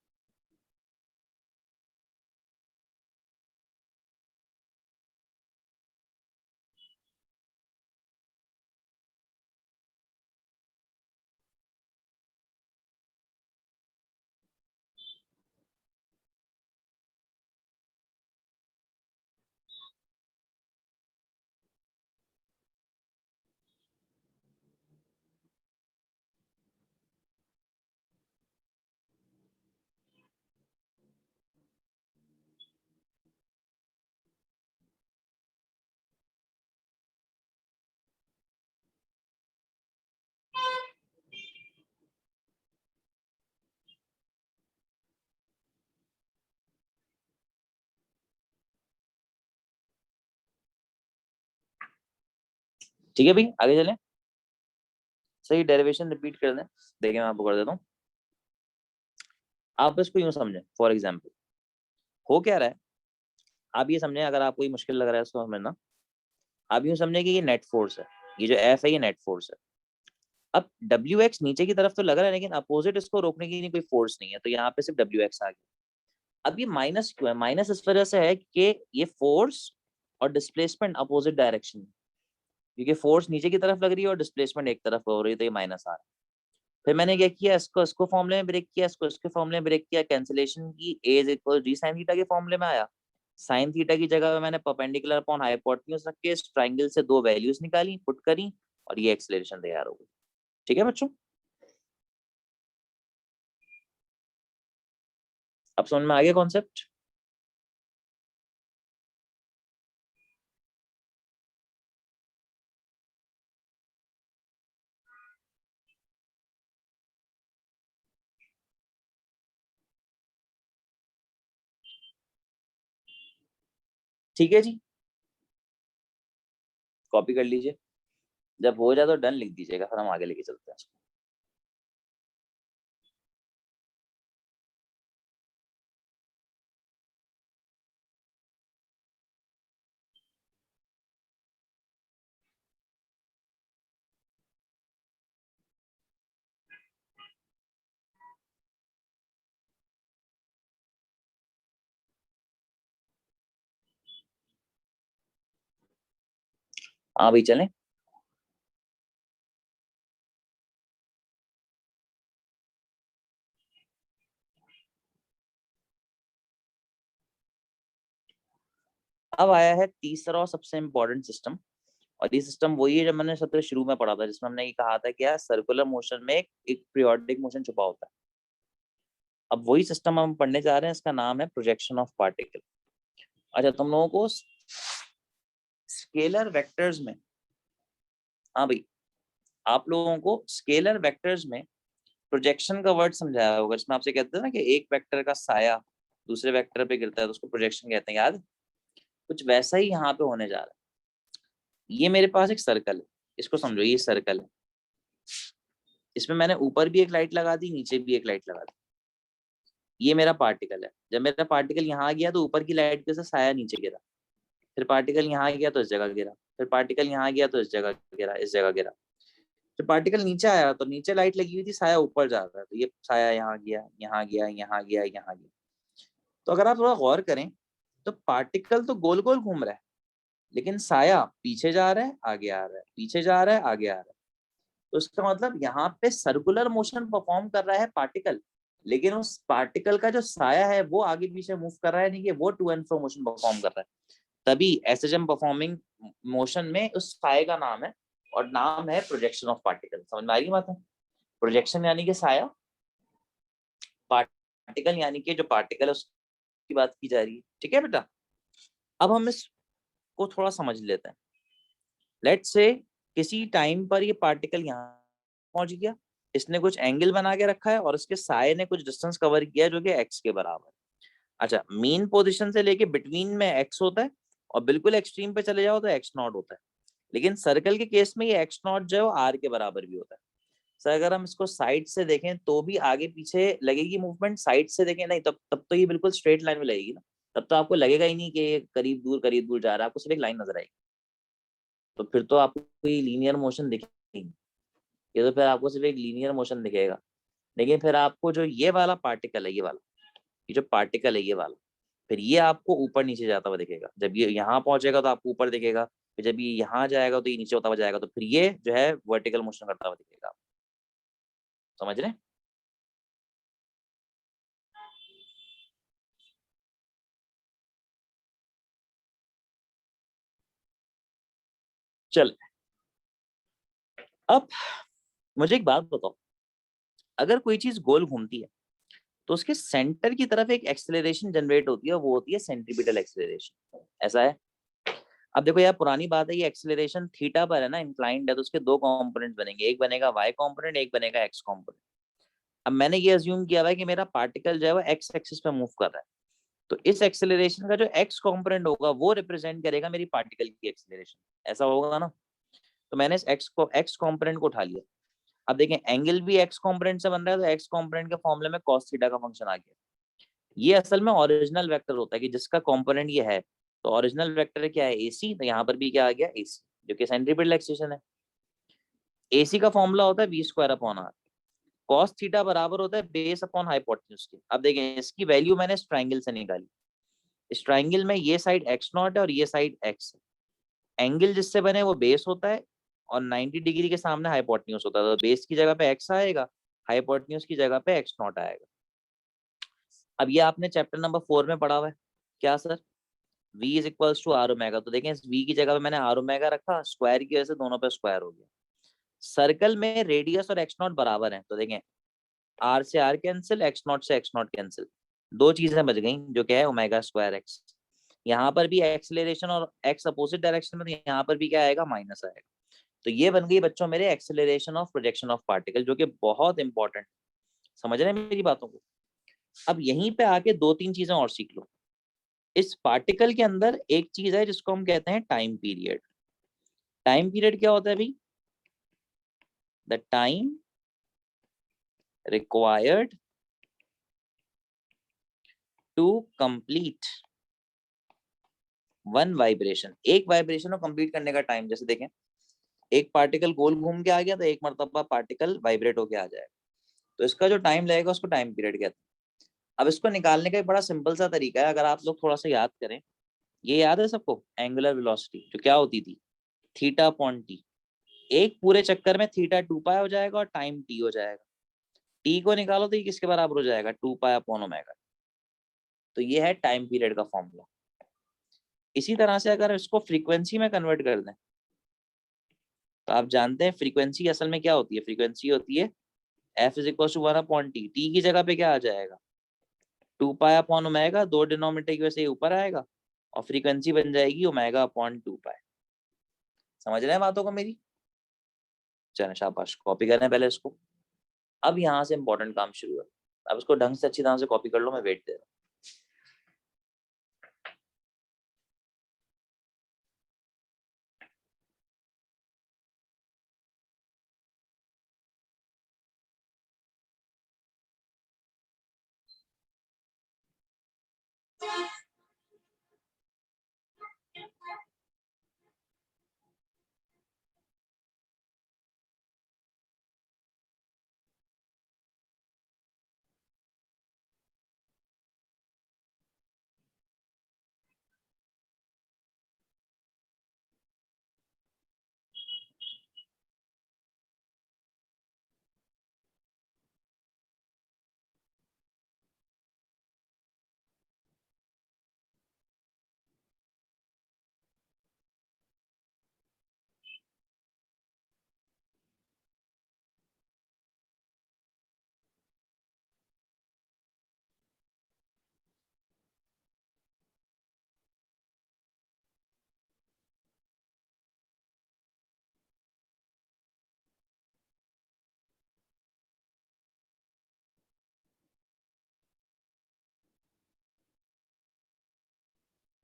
ठीक है भाई आगे चलें। सही डेरिवेशन रिपीट कर दें, देखिए मैं आपको कर देता हूँ। आप इसको यूं समझें, फॉर एग्जाम्पल हो क्या रहा है, आप ये समझें, अगर आपको ये मुश्किल लग रहा है इसको समझना, आप यूं समझें कि ये नेट फोर्स है, ये जो एफ है ये नेट फोर्स है। अब डब्ल्यू एक्स नीचे की तरफ तो लग रहा है, लेकिन अपोजिट इसको रोकने की नहीं कोई फोर्स नहीं है, तो यहाँ पे सिर्फ डब्ल्यू एक्स आ गया। अब ये माइनस क्यों है? माइनस इस वजह से है कि ये फोर्स और डिस्प्लेसमेंट अपोजिट डायरेक्शन, क्योंकि फोर्स नीचे की तरफ लग रही है और डिस्प्लेसमेंट एक तरफ हो रही है, तो ये माइनस आ रहा है। फिर मैंने क्या किया, इसको इसको फॉर्मूले में ब्रेक किया, इसको इसके फॉर्मूले में ब्रेक किया, कैंसिलेशन की, A is equal D sine theta के फॉर्मूले में आया। साइन थीटा की जगह पे मैंने परपेंडिकुलर अपॉन हाइपोटेन्यूज रख के इस ट्रायंगल से दो वैल्यूज निकाली, पुट करी, और ये एक्सेलरेशन तैयार हो गई। ठीक है बच्चों, अब समझ में आ गया कॉन्सेप्ट? ठीक है जी, कॉपी कर लीजिए, जब हो जाए तो डन लिख दीजिएगा, फिर हम आगे लेके चलते हैं। हाँ भाई चलें। अब आया है तीसरा और सबसे इम्पोर्टेंट सिस्टम, और ये सिस्टम वही है जो मैंने सबसे शुरू में पढ़ा था, जिसमें हमने ये कहा था कि यार सर्कुलर मोशन में एक पीरियोडिक मोशन छुपा होता है। अब वही सिस्टम हम पढ़ने जा रहे हैं, इसका नाम है प्रोजेक्शन ऑफ पार्टिकल। अच्छा, तुम लोगों को स्केलर वेक्टर्स में, हाँ भाई, आप लोगों को स्केलर वेक्टर्स में प्रोजेक्शन का वर्ड समझाया होगा, जिसमें आपसे कहते हैं ना कि एक वेक्टर का साया दूसरे वेक्टर पे गिरता है तो उसको प्रोजेक्शन कहते हैं, याद? कुछ वैसा ही यहाँ पे होने जा रहा है। ये मेरे पास एक सर्कल है, इसको समझो, ये सर्कल है, इसमें मैंने ऊपर भी एक लाइट लगा दी, नीचे भी एक लाइट लगा दी। ये मेरा पार्टिकल है, जब मेरा पार्टिकल यहाँ गया तो ऊपर की लाइट के साथ साया नीचे गिरा, फिर पार्टिकल यहाँ गया तो इस जगह गिरा, फिर पार्टिकल यहाँ गया तो इस जगह गिरा, इस जगह गिरा, फिर पार्टिकल नीचे आया तो नीचे लाइट लगी हुई थी, साया ऊपर जा रहा है, तो ये साया यहाँ गया, यहाँ गया, यहाँ गया, यहाँ गया। तो अगर आप थोड़ा गौर करें तो पार्टिकल तो गोल गोल घूम रहा है, लेकिन साया पीछे जा रहा है, आगे आ रहा है, पीछे जा रहा है, आगे आ रहा है। तो इसका मतलब यहाँ पे सर्कुलर मोशन परफॉर्म कर रहा है पार्टिकल, लेकिन उस पार्टिकल का जो साया है वो आगे पीछे मूव कर रहा है, नहीं कि वो to and fro motion perform कर रहा है। तभी एसएचएम परफॉर्मिंग मोशन में उस साये का नाम है, और नाम है प्रोजेक्शन ऑफ पार्टिकल। समझ में आ रही बात है? प्रोजेक्शन यानी कि साया, पार्टिकल यानी कि जो पार्टिकल है उसकी बात की जा रही है। ठीक है बेटा, अब हम इसको थोड़ा समझ लेते हैं। लेट्स से किसी टाइम पर ये पार्टिकल यहाँ पहुंच गया, इसने कुछ एंगल बना के रखा है और इसके साये ने कुछ डिस्टेंस कवर किया जो कि एक्स के बराबर है। अच्छा, मीन पोजीशन से लेके बिटवीन में एक्स होता है, और बिल्कुल एक्सट्रीम पे चले जाओ तो एक्स नॉट होता है। लेकिन सर्कल के केस में ये एक्स नॉट जो है वो आर के बराबर भी होता है। सर अगर हम इसको साइड से देखें तो भी आगे पीछे लगेगी मूवमेंट, साइड से देखें नहीं, तब तब तो ये बिल्कुल स्ट्रेट लाइन में लगेगी ना, तब तो आपको लगेगा ही नहीं कि ये करीब दूर जा रहा है, आपको सिर्फ एक लाइन नजर आएगी। तो फिर तो आपको कोई लीनियर मोशन दिखेगी, ये तो फिर आपको सिर्फ एक लीनियर मोशन दिखेगा। लेकिन फिर आपको जो ये वाला पार्टिकल है, ये वाला, ये जो पार्टिकल है ये वाला, फिर ये आपको ऊपर नीचे जाता हुआ दिखेगा। जब ये यहाँ पहुंचेगा तो आपको ऊपर दिखेगा, फिर जब ये यहाँ जाएगा तो ये नीचे होता हुआ जाएगा, तो फिर ये जो है वर्टिकल मोशन करता हुआ दिखेगा। समझ रहे? चल, अब मुझे एक बात बताओ, अगर कोई चीज गोल घूमती है तो उसके सेंटर की तरफ एक एक्सेलरेशन जनरेट होती है, वो होती है सेंट्रीपिटल एक्सेलरेशन। ऐसा है? अब देखो यार, पुरानी बात है, ये एक्सेलरेशन थीटा पर है ना, इंक्लाइंड है, तो उसके दो कंपोनेंट बनेंगे, एक बनेगा वाई कंपोनेंट, एक बनेगा एक्स कंपोनेंट। अब मैंने ये अज्यूम किया हुआ है कि मेरा पार्टिकल जो है वो एक्स एक्सिस पे मूव कर रहा है, तो इस एक्सेलरेशन का जो एक्स कंपोनेंट होगा वो रिप्रेजेंट करेगा मेरी पार्टिकल की एक्सेलरेशन। ऐसा होगा ना? तो मैंने इस एक्स कंपोनेंट को उठा लिया। अब देखें एंगल भी एक्स कॉम्पोनेंट से बन रहा है, तो एक्स कॉम्पोनेंट के फॉर्मूले में कॉस थीटा का फंक्शन आ गया। ये असल में ओरिजिनल वेक्टर होता है कि जिसका कॉम्पोनेंट ये है, तो ओरिजिनल वेक्टर क्या है AC, तो यहाँ पर भी क्या आ गया AC, जो कि सेंट्रीपिटल एक्सिलेशन है। AC का फॉर्मूला होता है v²/r। कॉस थीटा बराबर होता है बेस अपॉन हाइपोटेन्यूज के। अब देखें इसकी वैल्यू मैंने इस ट्राइंगल से निकाली। इस ट्राइंगल में ये साइड x0 है और ये साइड x है। एंगल जिससे बने वो बेस होता है और 90 डिग्री के सामने हाइपोटेन्यूज होता है, तो बेस की जगह पे x आएगा, हाइपोटेन्यूज की जगह पे x0 आएगा। अब ये आपने चैप्टर नंबर 4 में पढ़ा हुआ है। क्या sir? v is equals to r omega. तो देखें इस v की जगह पे मैंने आर ओमेगा रखा, स्क्वायर की वजह से दोनों पे स्क्वायर हो गया। सर्कल में रेडियस और x0 बराबर है, तो देखें r से r कैंसिल, x0 से x0 कैंसिल, दो चीजें बच गई जो क्या है ओमेगा स्क्वायर x। यहाँ पर भी एक्सेलरेशन और x अपोजिट डायरेक्शन में, तो यहाँ पर भी क्या आएगा माइनस आएगा। तो ये बन गई बच्चों मेरे acceleration of projection of particle, जो कि बहुत इंपॉर्टेंट। समझ रहे हैं मेरी बातों को? अब यहीं पे आके दो तीन चीजें और सीख लो। इस पार्टिकल के अंदर एक चीज है जिसको हम कहते हैं टाइम पीरियड। टाइम पीरियड क्या होता है भाई? The time required to complete one vibration. एक वाइब्रेशन को कंप्लीट करने का टाइम, जैसे देखें एक पार्टिकल गोल घूम के आ गया तो एक मरतबा पार्टिकल वाइब्रेट होके आ जाएगा, तो इसका जो टाइम लगेगा उसको टाइम पीरियड कहते हैं। अब इसको निकालने का एक बड़ा सिंपल सा तरीका है, अगर आप लोग थोड़ा सा याद करें। ये याद है सबको एंगुलर वेलोसिटी जो क्या होती थी? Theta upon T. एक पूरे चक्कर में थीटा 2 पाई हो जाएगा और टाइम टी हो जाएगा। टी को निकालो तो ये किसके बराबर हो जाएगा? 2 पाई अपॉन ओमेगा। तो ये है टाइम पीरियड का फॉर्मूला। इसी तरह से अगर इसको फ्रीक्वेंसी में कन्वर्ट कर दें, तो आप जानते हैं फ्रीक्वेंसी असल में क्या होती है? फ्रीक्वेंसी होती है F is equal to 1/T। T की जगह पे क्या आ जाएगा? 2 पाई अपॉन ओमेगा, दो डिनोमिनेटर की वजह से ऊपर आएगा और फ्रीक्वेंसी बन जाएगी ओमेगा अपॉन 2 पाई। समझ रहे हैं बातों को मेरी? चलें शाबाश, कॉपी करें पहले इसको। अब यहाँ से इंपॉर्टेंट काम शुरू है। अब इसको ढंग से अच्छी तरह से कॉपी कर लो, मैं वेट दे रहा हूँ।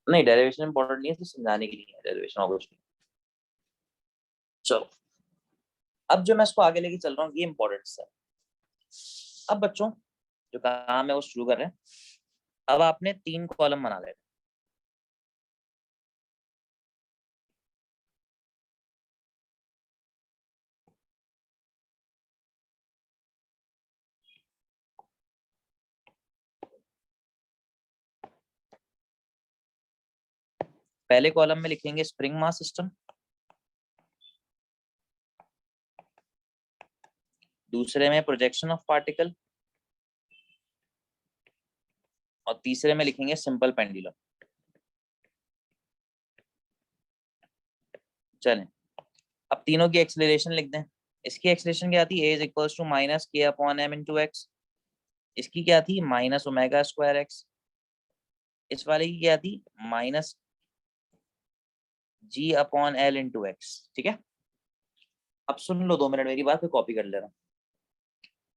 नहीं, डेरिवेशन इंपॉर्टेंट नहीं है, तो समझाने के लिए है डेरिवेशन ऑब्वियसली। चलो, अब जो मैं इसको आगे लेके चल रहा हूँ ये इंपॉर्टेंट है। अब बच्चों जो काम है वो शुरू कर रहे हैं। अब आपने 3 कॉलम बना लेना। पहले कॉलम में लिखेंगे स्प्रिंग मास सिस्टम, दूसरे में प्रोजेक्शन ऑफ पार्टिकल और तीसरे में लिखेंगे सिंपल पेंडुलम। चलें, अब तीनों की एक्सेलरेशन लिख दें। इसकी एक्सेलरेशन क्या थी? a is equals to minus k upon m into x. इसकी क्या थी? Minus omega square x. इस वाले की क्या थी? Minus g upon l into x. ठीक है, अब सुन लो 2 मिनट मेरी बात, फिर कॉपी कर ले रहा हूँ।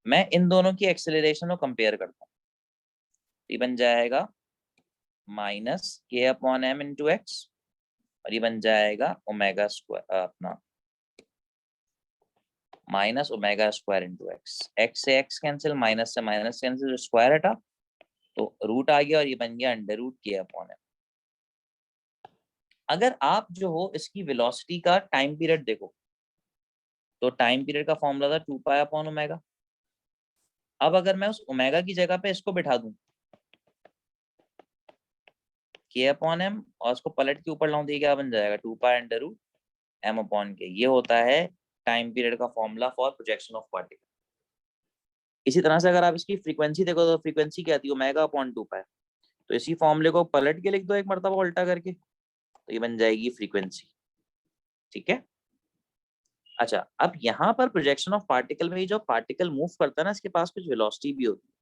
मैं इन दोनों की एक्सेलरेशन को कंपेयर करता हूँ। ये बन जाएगा minus k upon m into x और ये बन जाएगा ओमेगा स्क्वायर अपना minus omega square into x, x से एक्स कैंसिल, माइनस से माइनस कैंसिल, जो स्क्वायर हटा तो रूट आ गया और ये बन गया अंडर रूट के अपॉन एम। अगर आप जो हो इसकी वेलोसिटी का टाइम पीरियड देखो तो टाइम पीरियड का फॉर्मूला था 2 पाई अपॉन ओमेगा। अब अगर मैं उस ओमेगा की जगह पे इसको बिठा दूं के अपॉन एम और उसको पलट के ऊपर लाऊं तो ये क्या बन जाएगा 2 pi under root m upon k. ये होता है टाइम पीरियड का formula for projection of particle. इसी तरह से अगर आप इसकी फ्रीक्वेंसी देखो तो फ्रीक्वेंसी क्या आती है ओमेगा अपॉन 2 पाई। तो इसी फॉर्मूले को पलट के लिख दो एक मरतबा उल्टा करके तो ये बन जाएगी फ्रीक्वेंसी। ठीक है। अच्छा, अब यहाँ पर प्रोजेक्शन ऑफ पार्टिकल में जो पार्टिकल मूव करता है ना इसके पास कुछ वेलोसिटी भी होती है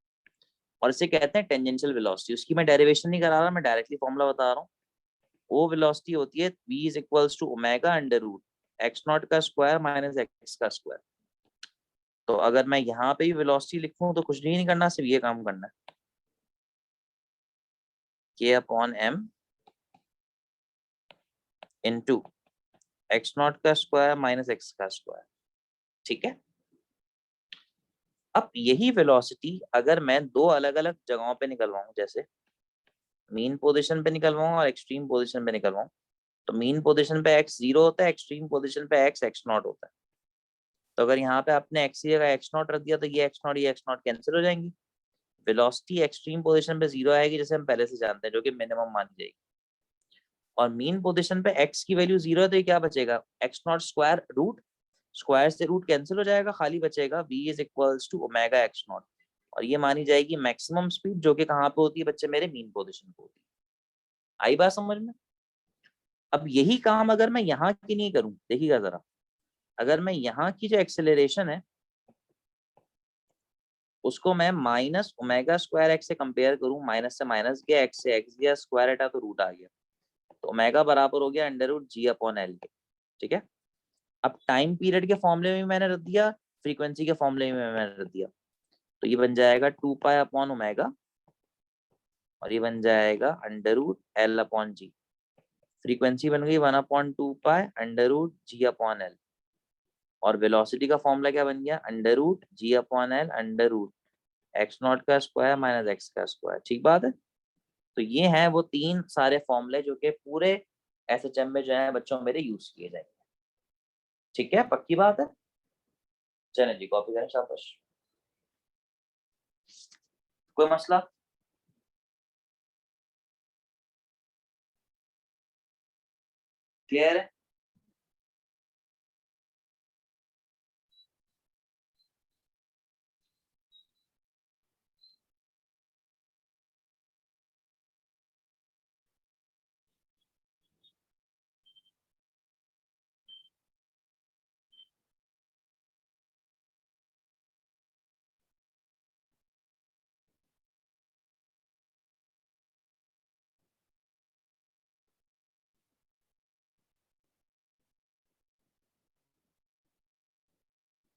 और इसे कहते हैं टेंजेंशियल वेलोसिटी। उसकी मैं डेरिवेशन नहीं करा रहा, मैं डायरेक्टली फॉर्मूला बता रहा हूँ। वो वेलोसिटी होती है v is equals to omega under root x naught का स्क्वायर माइनस एक्स का स्क्वायर। तो अगर मैं यहाँ पे भी वेलोसिटी लिखूं तो कुछ नहीं करना, सिर्फ ये काम करना है k upon m into x naught का स्क्वायर माइनस एक्स का स्क्वायर। ठीक है। अब यही वेलोसिटी अगर मैं दो अलग अलग जगहों पे निकलवाऊं, जैसे मीन पोजीशन पे निकलवाऊं और एक्सट्रीम पोजीशन पे निकलवाऊं, तो मीन पोजीशन पे x 0 होता है, एक्सट्रीम पोजीशन पे x x नॉट होता है। तो अगर यहाँ पे आपने x की जगह x नॉट रख दिया तो ये x नॉट कैंसिल हो जाएंगी। वेलोसिटी एक्सट्रीम पोजीशन पे 0 आएगी जैसे हम पहले से जानते हैं, जो कि मिनिमम मानी जाएगी। और मीन पोजीशन पे x की वैल्यू 0 है तो ये क्या बचेगा x naught square root, square से रूट कैंसिल हो जाएगा, खाली बचेगा v is equals to omega x naught. और ये मानी जाएगी मैक्सिमम स्पीड, जो कि कहाँ पे होती है बच्चे मेरे मीन पोजीशन पे होती है। आई बात समझ में। अब यही काम अगर मैं यहाँ की नहीं करूं, देखिएगा जरा, अगर मैं यहाँ की जो एक्सेलरेशन है उसको मैं माइनस ओमेगा स्क्वायर एक्स से कंपेयर करूं, माइनस से माइनस गया, एक्स से एक्स गया, स्क्वायर हटा तो रूट आ गया, तो ओमेगा बराबर हो गया under root g upon L के। ठीक है। अब टाइम पीरियड के फॉर्मूले में मैंने रख दिया, फ्रीक्वेंसी के फॉर्मूले में मैंने रख दिया, तो ये बन जाएगा 2 पाई अपॉन ओमेगा और ये बन जाएगा under root l upon g. Frequency बन गई 1/2 pi under root g upon l और वेलोसिटी का फॉर्मूला क्या बन गया under root g upon l under root x naught का स्क्वायर माइनस एक्स का स्क्वायर। ठीक बात है। तो ये हैं वो तीन सारे फॉर्मूले जो कि पूरे एसएचएम में जो है बच्चों मेरे यूज किए जाएंगे। ठीक है, पक्की बात है। चलें जी, कॉपी करें शाबाश। कोई मसला? क्लियर है।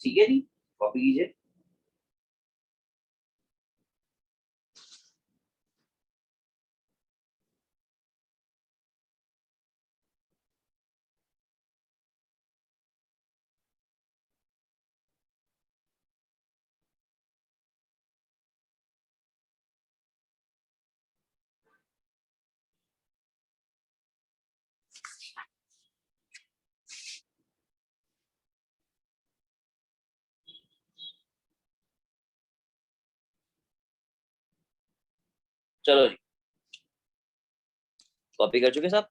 ठीक है जी, कॉपी कीजिए। चलो जी, कॉपी कर चुके सब।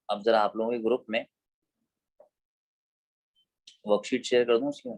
अब जरा आप लोगों के ग्रुप में वर्कशीट शेयर कर दूं उसकी।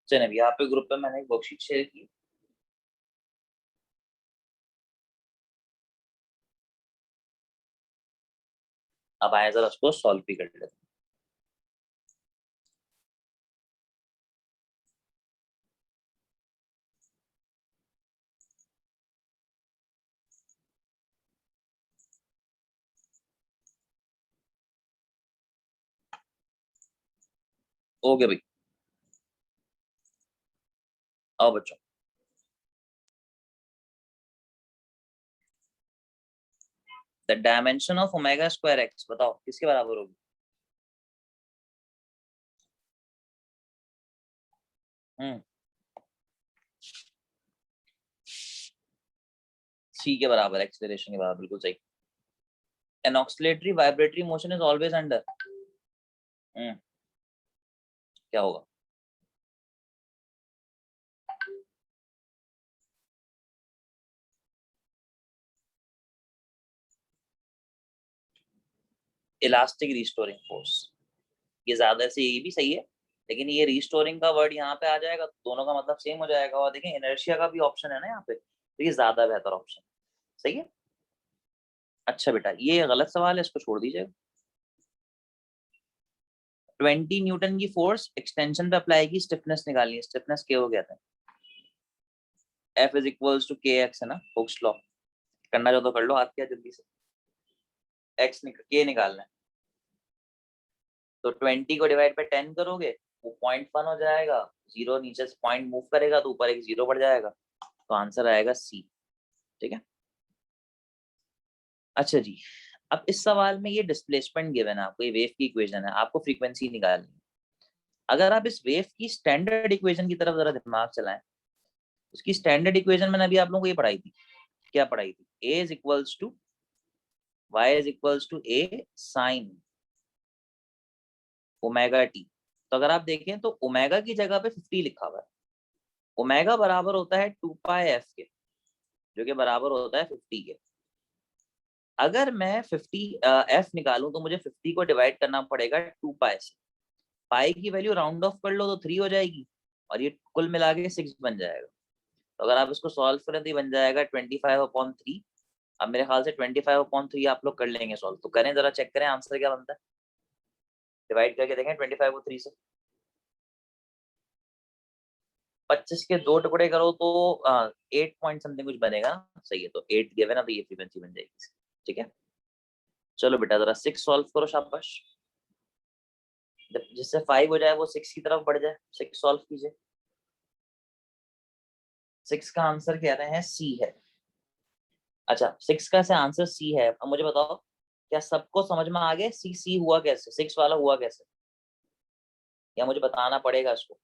चलिए यहाँ पे ग्रुप पे मैंने एक वर्कशीट शेयर की, अब आए जरा उसको सॉल्व भी कर लेते हैं। ओके भाई, आओ बच्चों। The dimension of omega square x बताओ किसके बराबर होगी? सी के बराबर, एक्सेलरेशन के बराबर, बिल्कुल सही। An oscillatory vibratory motion is always under, क्या होगा? Elastic restoring force. ये ज्यादा से ये भी सही है, लेकिन ये रिस्टोरिंग का वर्ड यहाँ पे आ जाएगा तो दोनों का मतलब सेम हो जाएगा। और देखें इनर्शिया का भी ऑप्शन है ना यहाँ पे, तो ये ज्यादा बेहतर ऑप्शन सही है। अच्छा बेटा ये गलत सवाल है, इसको छोड़ दीजिएगा। 20 न्यूटन की फोर्स एक्सटेंशन पे अप्लाई की, स्टिफनेस निकालनी है, स्टिफनेस के हो गया था। एफ इज इक्वल्स टू के एक्स है ना, हुक्स लॉ। करना चाहो तो कर लो, हाथ क्या जल्दी से। के निकालना है, तो 20 को डिवाइड बाई 10 करोगे, वो 0.1 हो जाएगा। जीरो नीचे से पॉइंट मूव करेगा तो ऊपर एक जीरो बढ़ जाएगा, तो आंसर आएगा सी। ठीक है। अच्छा जी, अब इस सवाल में ये डिस्प्लेसमेंट गिवन है आपको, ये वेव की इक्वेशन है, आपको फ्रीक्वेंसी निकालनी है। अगर आप इस वेव की स्टैंडर्ड इक्वेशन की तरफ जरा दिमाग चलाएं, उसकी स्टैंडर्ड इक्वेशन मैंने अभी आप लोगों को ये पढ़ाई थी। क्या पढ़ाई थी? A is equals to Y is equals to A sine omega T. तो अगर आप देखें तो ओमेगा की जगह पे 50 लिखा हुआ है। ओमेगा बराबर होता है 2 पाई एफ के, जो कि बराबर होता है 50 के। अगर मैं 50 एफ निकालूं तो मुझे 50 को डिवाइड करना पड़ेगा 2 पाई से। पाई की वैल्यू राउंड ऑफ कर लो तो 3 हो जाएगी, और ये कुल मिला के 6 बन जाएगा। तो अगर आप इसको सॉल्व करें तो ये बन जाएगा 25/3। अब मेरे ख्याल से 25/3 आप लोग कर लेंगे सॉल्व, तो करें जरा, चेक करें आंसर क्या बनता है। डिवाइड करके देखें 25 को 3 से। 25 के 2 टुकड़े करो तो 8 पॉइंट समथिंग कुछ बनेगा ना, सही है। तो 8 गिवन है, तो ये फ्रीक्वेंसी बन जाएगी। ठीक है, चलो बेटा जरा 6 सॉल्व करो, शाबाश। जिससे 5 हो जाए वो 6 की तरफ बढ़ जाए। 6 सॉल्व कीजिए। 6 का आंसर कह रहे हैं सी है। अच्छा 6 का से आंसर सी है। अब मुझे बताओ, क्या सबको समझ में आ गया सी सी हुआ कैसे, 6 वाला हुआ कैसे, या मुझे बताना पड़ेगा इसको?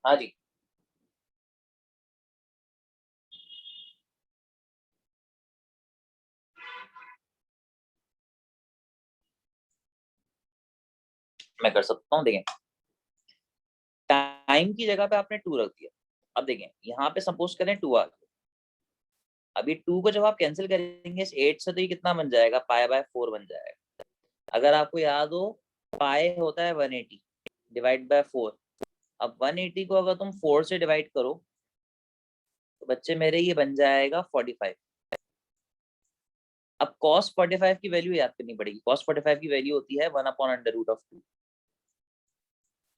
हाँ जी। मैं कर सकता हूँ। देखें, टाइम की जगह पे आपने 2 रख दिया। अब देखें यहाँ पे सपोज करें 2 आ गया। अभी 2 को जब आप कैंसिल करेंगे इस 8 से तो ये कितना बन जाएगा, पाई/4 बन जाएगा। अगर आपको याद हो पाई होता है 180 डिवाइड बाय 4। अब 180 को अगर तुम 4 से डिवाइड करो तो बच्चे मेरे ये बन जाएगा 45। अब cos 45 की वैल्यू याद करनी पड़ेगी। cos 45 की वैल्यू होती है 1/√2।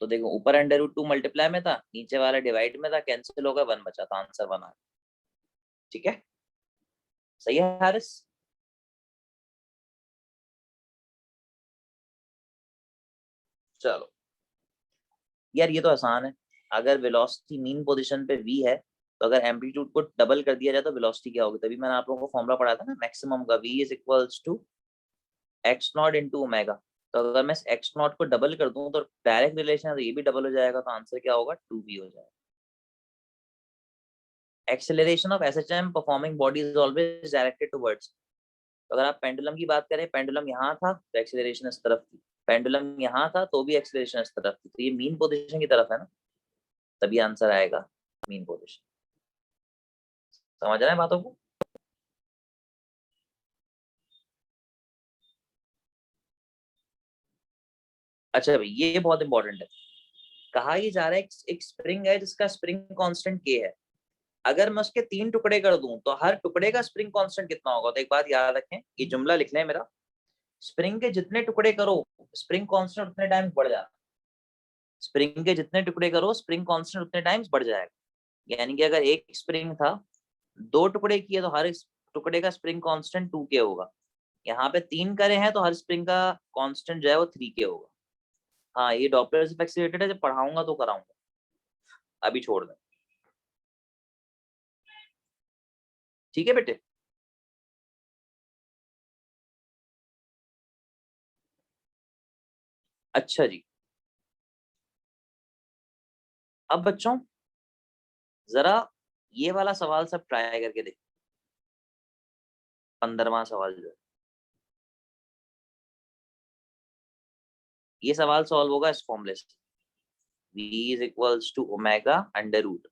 तो देखो ऊपर √2 मल्टीप्लाई में था, नीचे वाला डिवाइड में था, कैंसिल होगा 1 बचा, तो आंसर 1 आ गया। ठीक है, सही है हारिस? चलो यार ये तो आसान है। अगर वेलोसिटी मीन पोजीशन पे v है तो अगर एम्पलीट्यूड को डबल कर दिया जाए तो वेलोसिटी क्या होगी? तभी मैंने आप लोगों को फॉर्मूला पढ़ा था ना मैक्सिमम का, v is equals to x naught into omega. तो अगर मैं एक्स नॉट को डबल कर दूं तो डायरेक्ट रिलेशन है तो ये भी डबल हो जाएगा, तो आंसर क्या होगा? 2v हो जाएगा। Acceleration of SHM performing body is always directed towards. तो अगर आप पेंडुलम की बात करें, पेंडुलम यहाँ था तो एक्सेलरेशन इस तरफ थी, पेंडुलम यहाँ था तो भी एक्सेलरेशन इस तरफ थी, तो ये मीन पोजीशन की तरफ है ना, तभी आंसर आएगा मीन पोजीशन। समझ रहे हैं बातों को? अच्छा भाई ये बहुत इंपॉर्टेंट है। कहा ये जा रहा है एक स्प्रिंग है जिसका स्प्रिंग कांस्टेंट के है। अगर मैं उसके 3 टुकड़े कर दूं तो हर टुकड़े का स्प्रिंग कांस्टेंट कितना होगा? तो एक बात याद रखें, ये जुमला लिख लें मेरा, स्प्रिंग के जितने टुकड़े करो स्प्रिंग कांस्टेंट उतने टाइम्स बढ़ जाता है। स्प्रिंग के जितने टुकड़े करो स्प्रिंग कांस्टेंट उतने टाइम्स बढ़ जाएगा। यानी कि अगर एक स्प्रिंग था, 2 टुकड़े किए तो हर टुकड़े का स्प्रिंग कांस्टेंट 2 के होगा। यहाँ पे 3 करे हैं तो हर स्प्रिंग का कांस्टेंट जो है वो 3 के होगा। हाँ ये डॉपलर इफेक्ट से रिलेटेड है, जब पढ़ाऊंगा तो कराऊंगा, अभी छोड़ दें। ठीक है बेटे? अच्छा जी, अब बच्चों जरा ये वाला सवाल सब ट्राई करके देखो। 15वां सवाल जो है, ये सवाल सॉल्व होगा इस फॉर्मूले से, v is equals to omega under root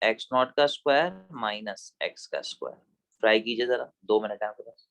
x naught का स्क्वायर माइनस एक्स का स्क्वायर। ट्राई कीजिए जरा, 2 मिनट है आपके पास।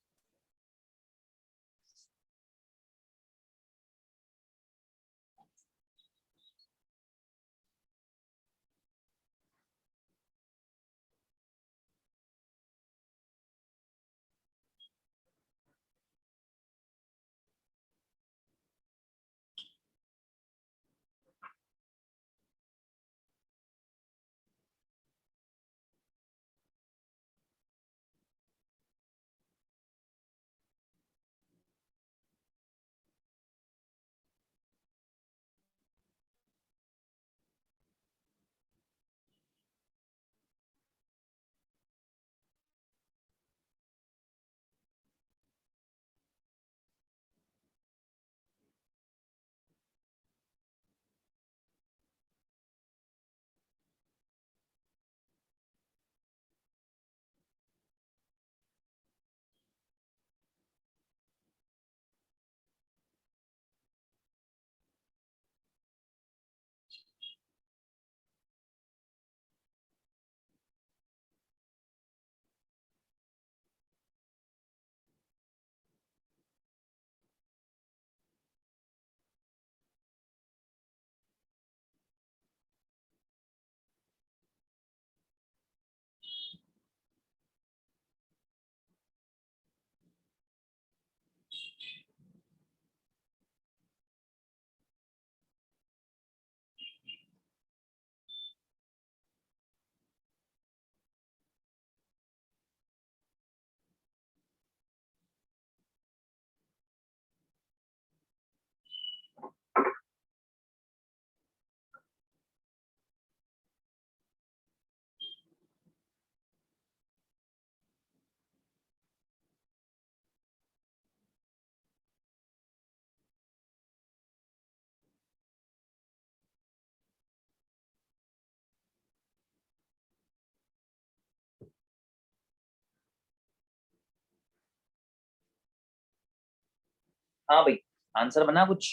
हाँ भाई, आंसर बना कुछ?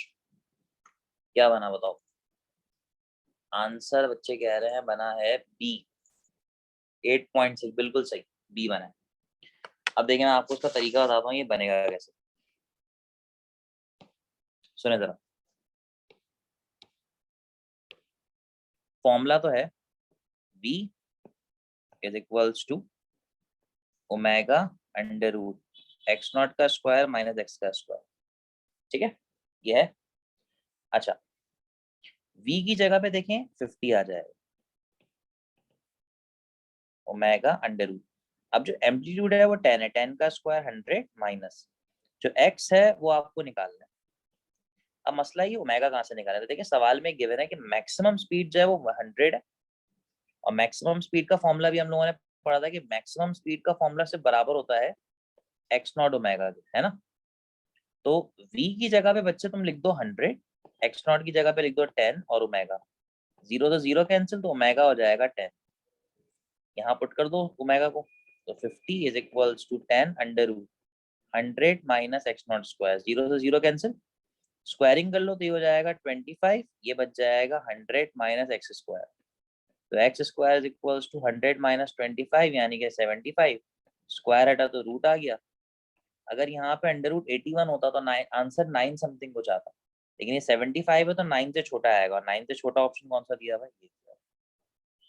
क्या बना बताओ? आंसर बच्चे कह रहे हैं बना है बी। 8.6 बिल्कुल सही, बी बना है। अब देखिए मैं आपको उसका तरीका बताता हूँ ये बनेगा कैसे। सुने जरा, फॉर्मूला तो है v is equals to omega under root x naught का स्क्वायर माइनस एक्स का स्क्वायर। ठीक है, ये है। अच्छा, v की जगह पे देखें 50 आ जाएगा, ओमेगा अंडर रूट। अब जो एम्पलीट्यूड है वो 10 है, 10 का स्क्वायर 100 माइनस जो x है वो आपको निकालना है। अब मसला ये ओमेगा कहाँ से निकालना है? तो देखिए सवाल में गिवन है कि मैक्सिमम स्पीड जो है वो 100 है, और मैक्सिमम स्पीड का फॉर्मूला भी हम लोगों ने पढ़ा था कि मैक्सिमम स्पीड का फॉर्मूला से बराबर होता है एक्स नॉट ओमेगा के, है ना। तो v की जगह पे बच्चे तुम लिख दो 100, एक्स नॉट की जगह पे लिख दो 10 और ओमेगा। जीरो तो जीरो कैंसिल, तो ओमेगा हो जाएगा 10। यहाँ पुट कर दो ओमेगा को, तो 50 is equals to 10 under root 100 minus x naught square. Zero से जीरो कैंसिल, स्क्वायरिंग कर लो तो ये हो जाएगा 25, ये बच जाएगा 100 माइनस एक्स स्क्वायर। तो x square is equals to 100 minus 25 यानी कि 75। स्क्वायर हटा तो रूट आ गया। अगर यहाँ पे अंडर रूट 81 होता तो आंसर 9 समथिंग कुछ आता, लेकिन ये 75 है तो 9 से छोटा आएगा, और 9 से छोटा ऑप्शन कौन सा दिया हुआ है? ये दिया।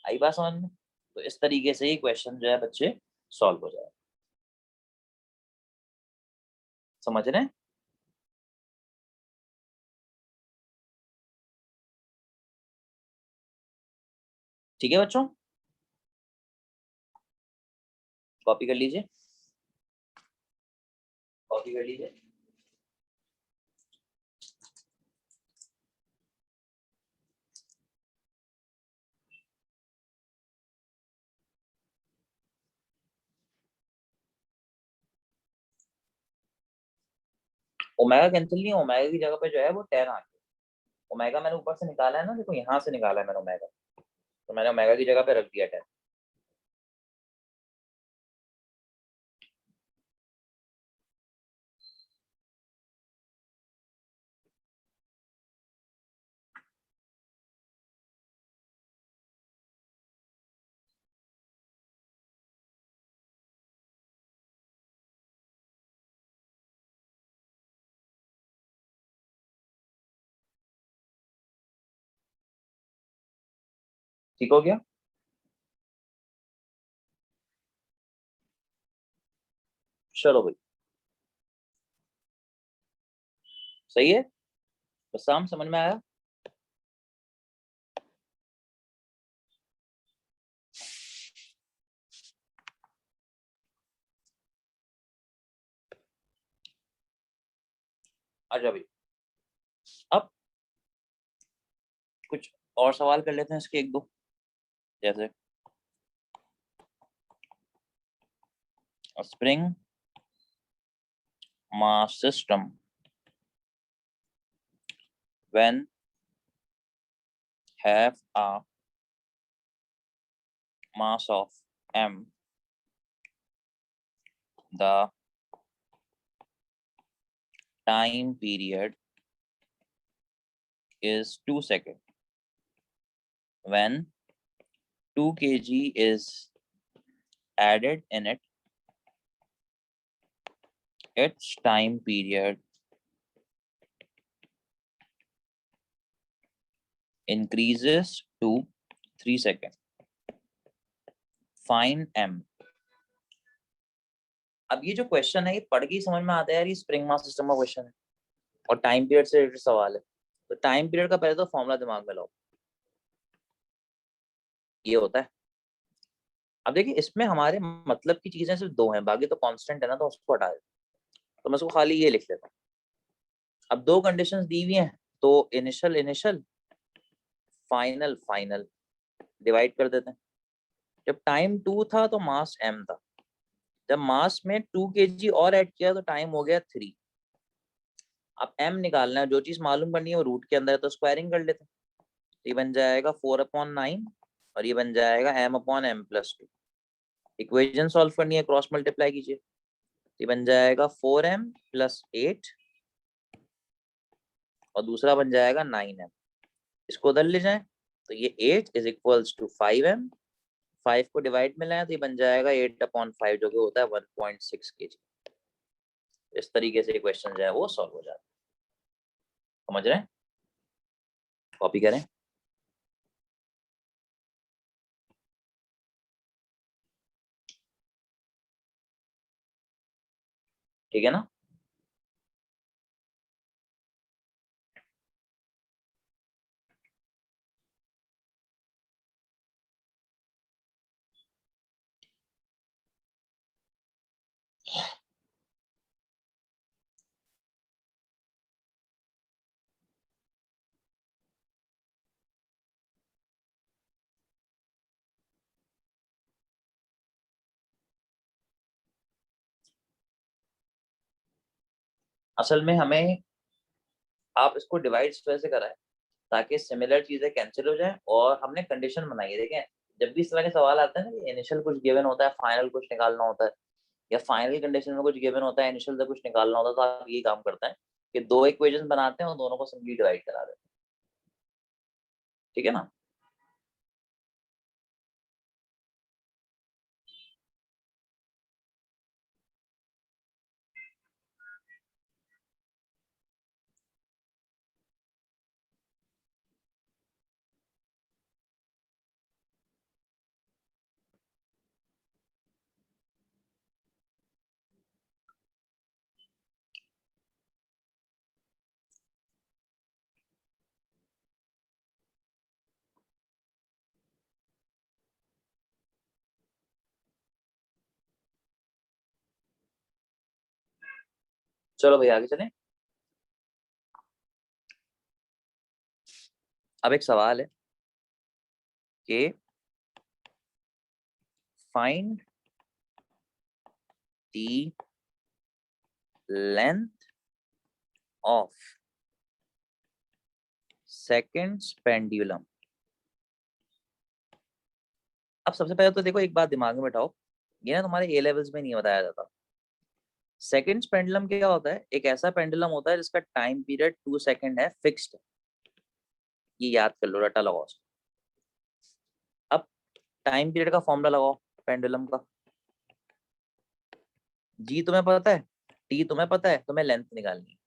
आई बात समझ में? तो इस तरीके से ही क्वेश्चन जो है बच्चे सॉल्व हो जाए। समझ रहे हैं? ठीक है बच्चों, कॉपी कर लीजिए, कॉपी कर लीजिए। ओमेगा कैंसिल नहीं, ओमेगा की जगह पे जो है वो 10 आ गया। ओमेगा मैंने ऊपर से निकाला है ना, देखो यहाँ से निकाला है मैंने ओमेगा, तो मैंने ओमेगा की जगह पे रख दिया 10। ठीक हो गया? चलो भाई, सही है, बस शाम समझ में आया। अच्छा भाई, अब कुछ और सवाल कर लेते हैं इसके एक दो। जैसे spring mass system when have a mass of m, the time period is 2 seconds. When 2 kg is added in it, its time period increases to 3 seconds. Find m. अब ये जो क्वेश्चन है ये पढ़ के ही समझ में आता है यार, ये स्प्रिंग मास सिस्टम का क्वेश्चन है और टाइम पीरियड से रिलेटेड सवाल है। तो टाइम पीरियड का पहले तो फॉर्मूला दिमाग में लाओ, ये होता है। अब देखिए इसमें हमारे मतलब की चीजें सिर्फ दो हैं, बाकी तो कांस्टेंट है ना, तो उसको हटा दे। तो मैं उसको खाली ये लिख लेता हूँ। अब दो कंडीशंस दी हुई हैं, तो initial initial, final final, divide कर देते हैं। जब टाइम 2 था तो मास m था, जब मास में 2 kg और ऐड किया तो टाइम हो गया 3। अब m निकालना है, जो चीज मालूम करनी है वो रूट के अंदर है, तो स्क्वायरिंग कर लेते हैं। तो ये बन जाएगा 4/9 और ये बन जाएगा m/m+2। इक्वेशन सॉल्व करनी है, क्रॉस मल्टीप्लाई कीजिए, ये बन जाएगा 4m + 8 और दूसरा बन जाएगा 9m। इसको उधर ले जाएं तो ये 8 इज इक्वल्स टू 5m। 5 को डिवाइड में लाएं तो ये बन जाएगा 8/5 जो कि होता है 1.6 kg। इस तरीके से क्वेश्चन जो है वो सॉल्व हो जाता है। समझ रहे हैं? कॉपी करें। ठीक है ना? असल में हमें आप इसको डिवाइड इस वजह से कराएं ताकि सिमिलर चीजें कैंसिल हो जाए। और हमने कंडीशन बनाई है, देखें जब भी इस तरह के सवाल आते हैं ना कि इनिशियल कुछ गिवन होता है, फाइनल कुछ निकालना होता है, या फाइनल कंडीशन में कुछ गिवन होता है, इनिशियल से कुछ निकालना होता है, तो आप ये काम करते हैं कि दो इक्वेशन बनाते हैं और दोनों को सिंपली डिवाइड करा देते हैं। ठीक है ना? चलो भैया आगे चलें। अब एक सवाल है कि find the length of seconds pendulum. अब सबसे पहले तो देखो एक बात दिमाग में बैठाओ, ये ना तुम्हारे ए लेवल्स में नहीं बताया जाता। सेकंड्स पेंडुलम क्या होता है? एक ऐसा पेंडुलम होता है जिसका टाइम पीरियड 2 सेकंड है, फिक्स्ड। ये याद कर लो, रटा लगाओ। अब टाइम पीरियड का फॉर्मूला लगाओ पेंडुलम का। जी तुम्हें पता है, टी तुम्हें पता है, तुम्हें लेंथ निकालनी है।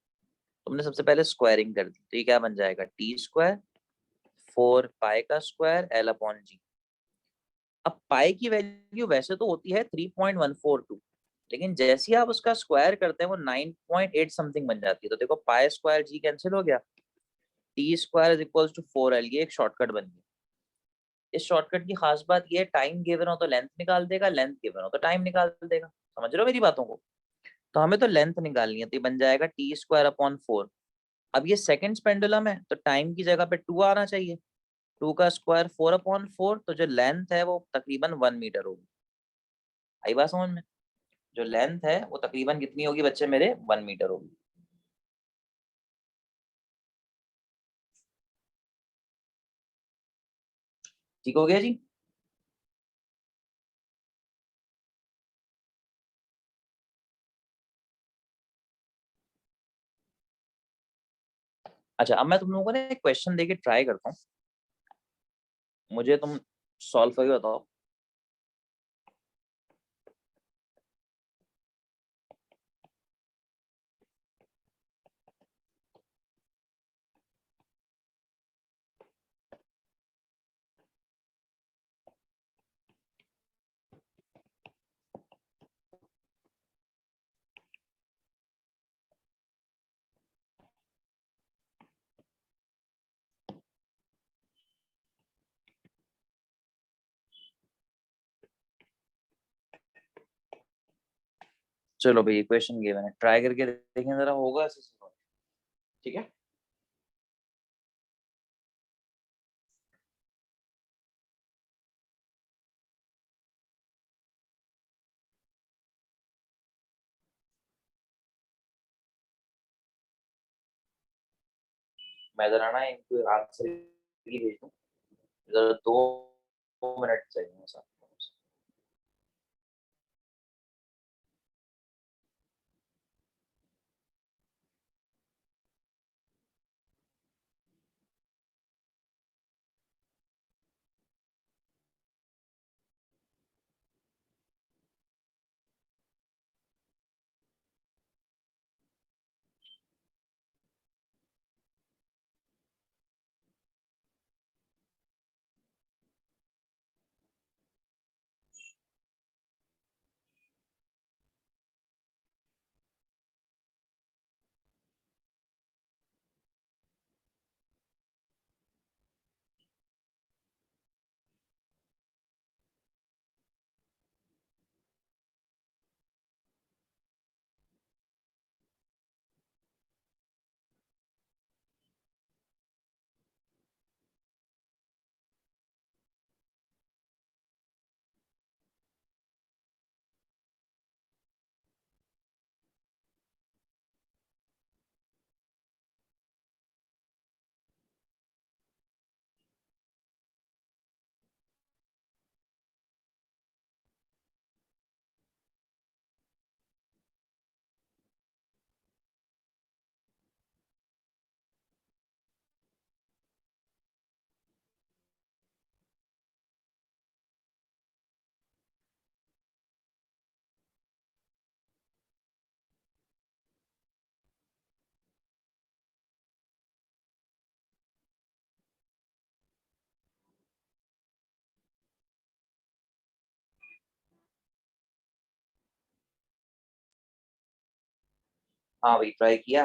तुमने सबसे पहले स्क्वायरिंग कर दी तो ये क्या बन जाएगा? टी स्क्वायर 4 पाई का स्क्वायर एल अपॉन जी। अब पाई की वैल्यू वैसे तो होती है 3.142, लेकिन जैसे ही आप उसका स्क्वायर करते हैं वो 9.8 समथिंग बन जाती है। तो देखो पाई स्क्वायर जी कैंसिल हो गया, t square is equal to 4l। ये एक शॉर्टकट बन गया। इस शॉर्टकट की खास बात ये है, टाइम गिवन हो तो लेंथ निकाल देगा, लेंथ गिवन हो तो टाइम निकाल देगा। समझ रहे हो मेरी बातों को? तो हमें तो लेंथ निकालनी है, तो ये बन जाएगा टी स्क्वायर अपॉन 4। अब ये सेकंड्स पेंडुलम है तो टाइम की जगह पे 2 आना चाहिए। 2 का स्क्वायर 4/4, तो जो लेंथ है वो तकरीबन 1 मीटर होगी। आई बात समझ में? जो लेंथ है वो तकरीबन कितनी होगी बच्चे मेरे? 1 मीटर होगी। ठीक हो गया जी? अच्छा, अब मैं तुम लोगों को ना एक क्वेश्चन देके ट्राई करता हूँ, मुझे तुम सॉल्व करके बताओ। चलो भाई, क्वेश्चन गिवन है, ट्राई करके देखें जरा होगा ऐसे से। ठीक है। मैं जरा ना इनको आंसर ही भेज दूँ, जरा 2 मिनट चाहिए सर। हाँ भाई ट्राई किया।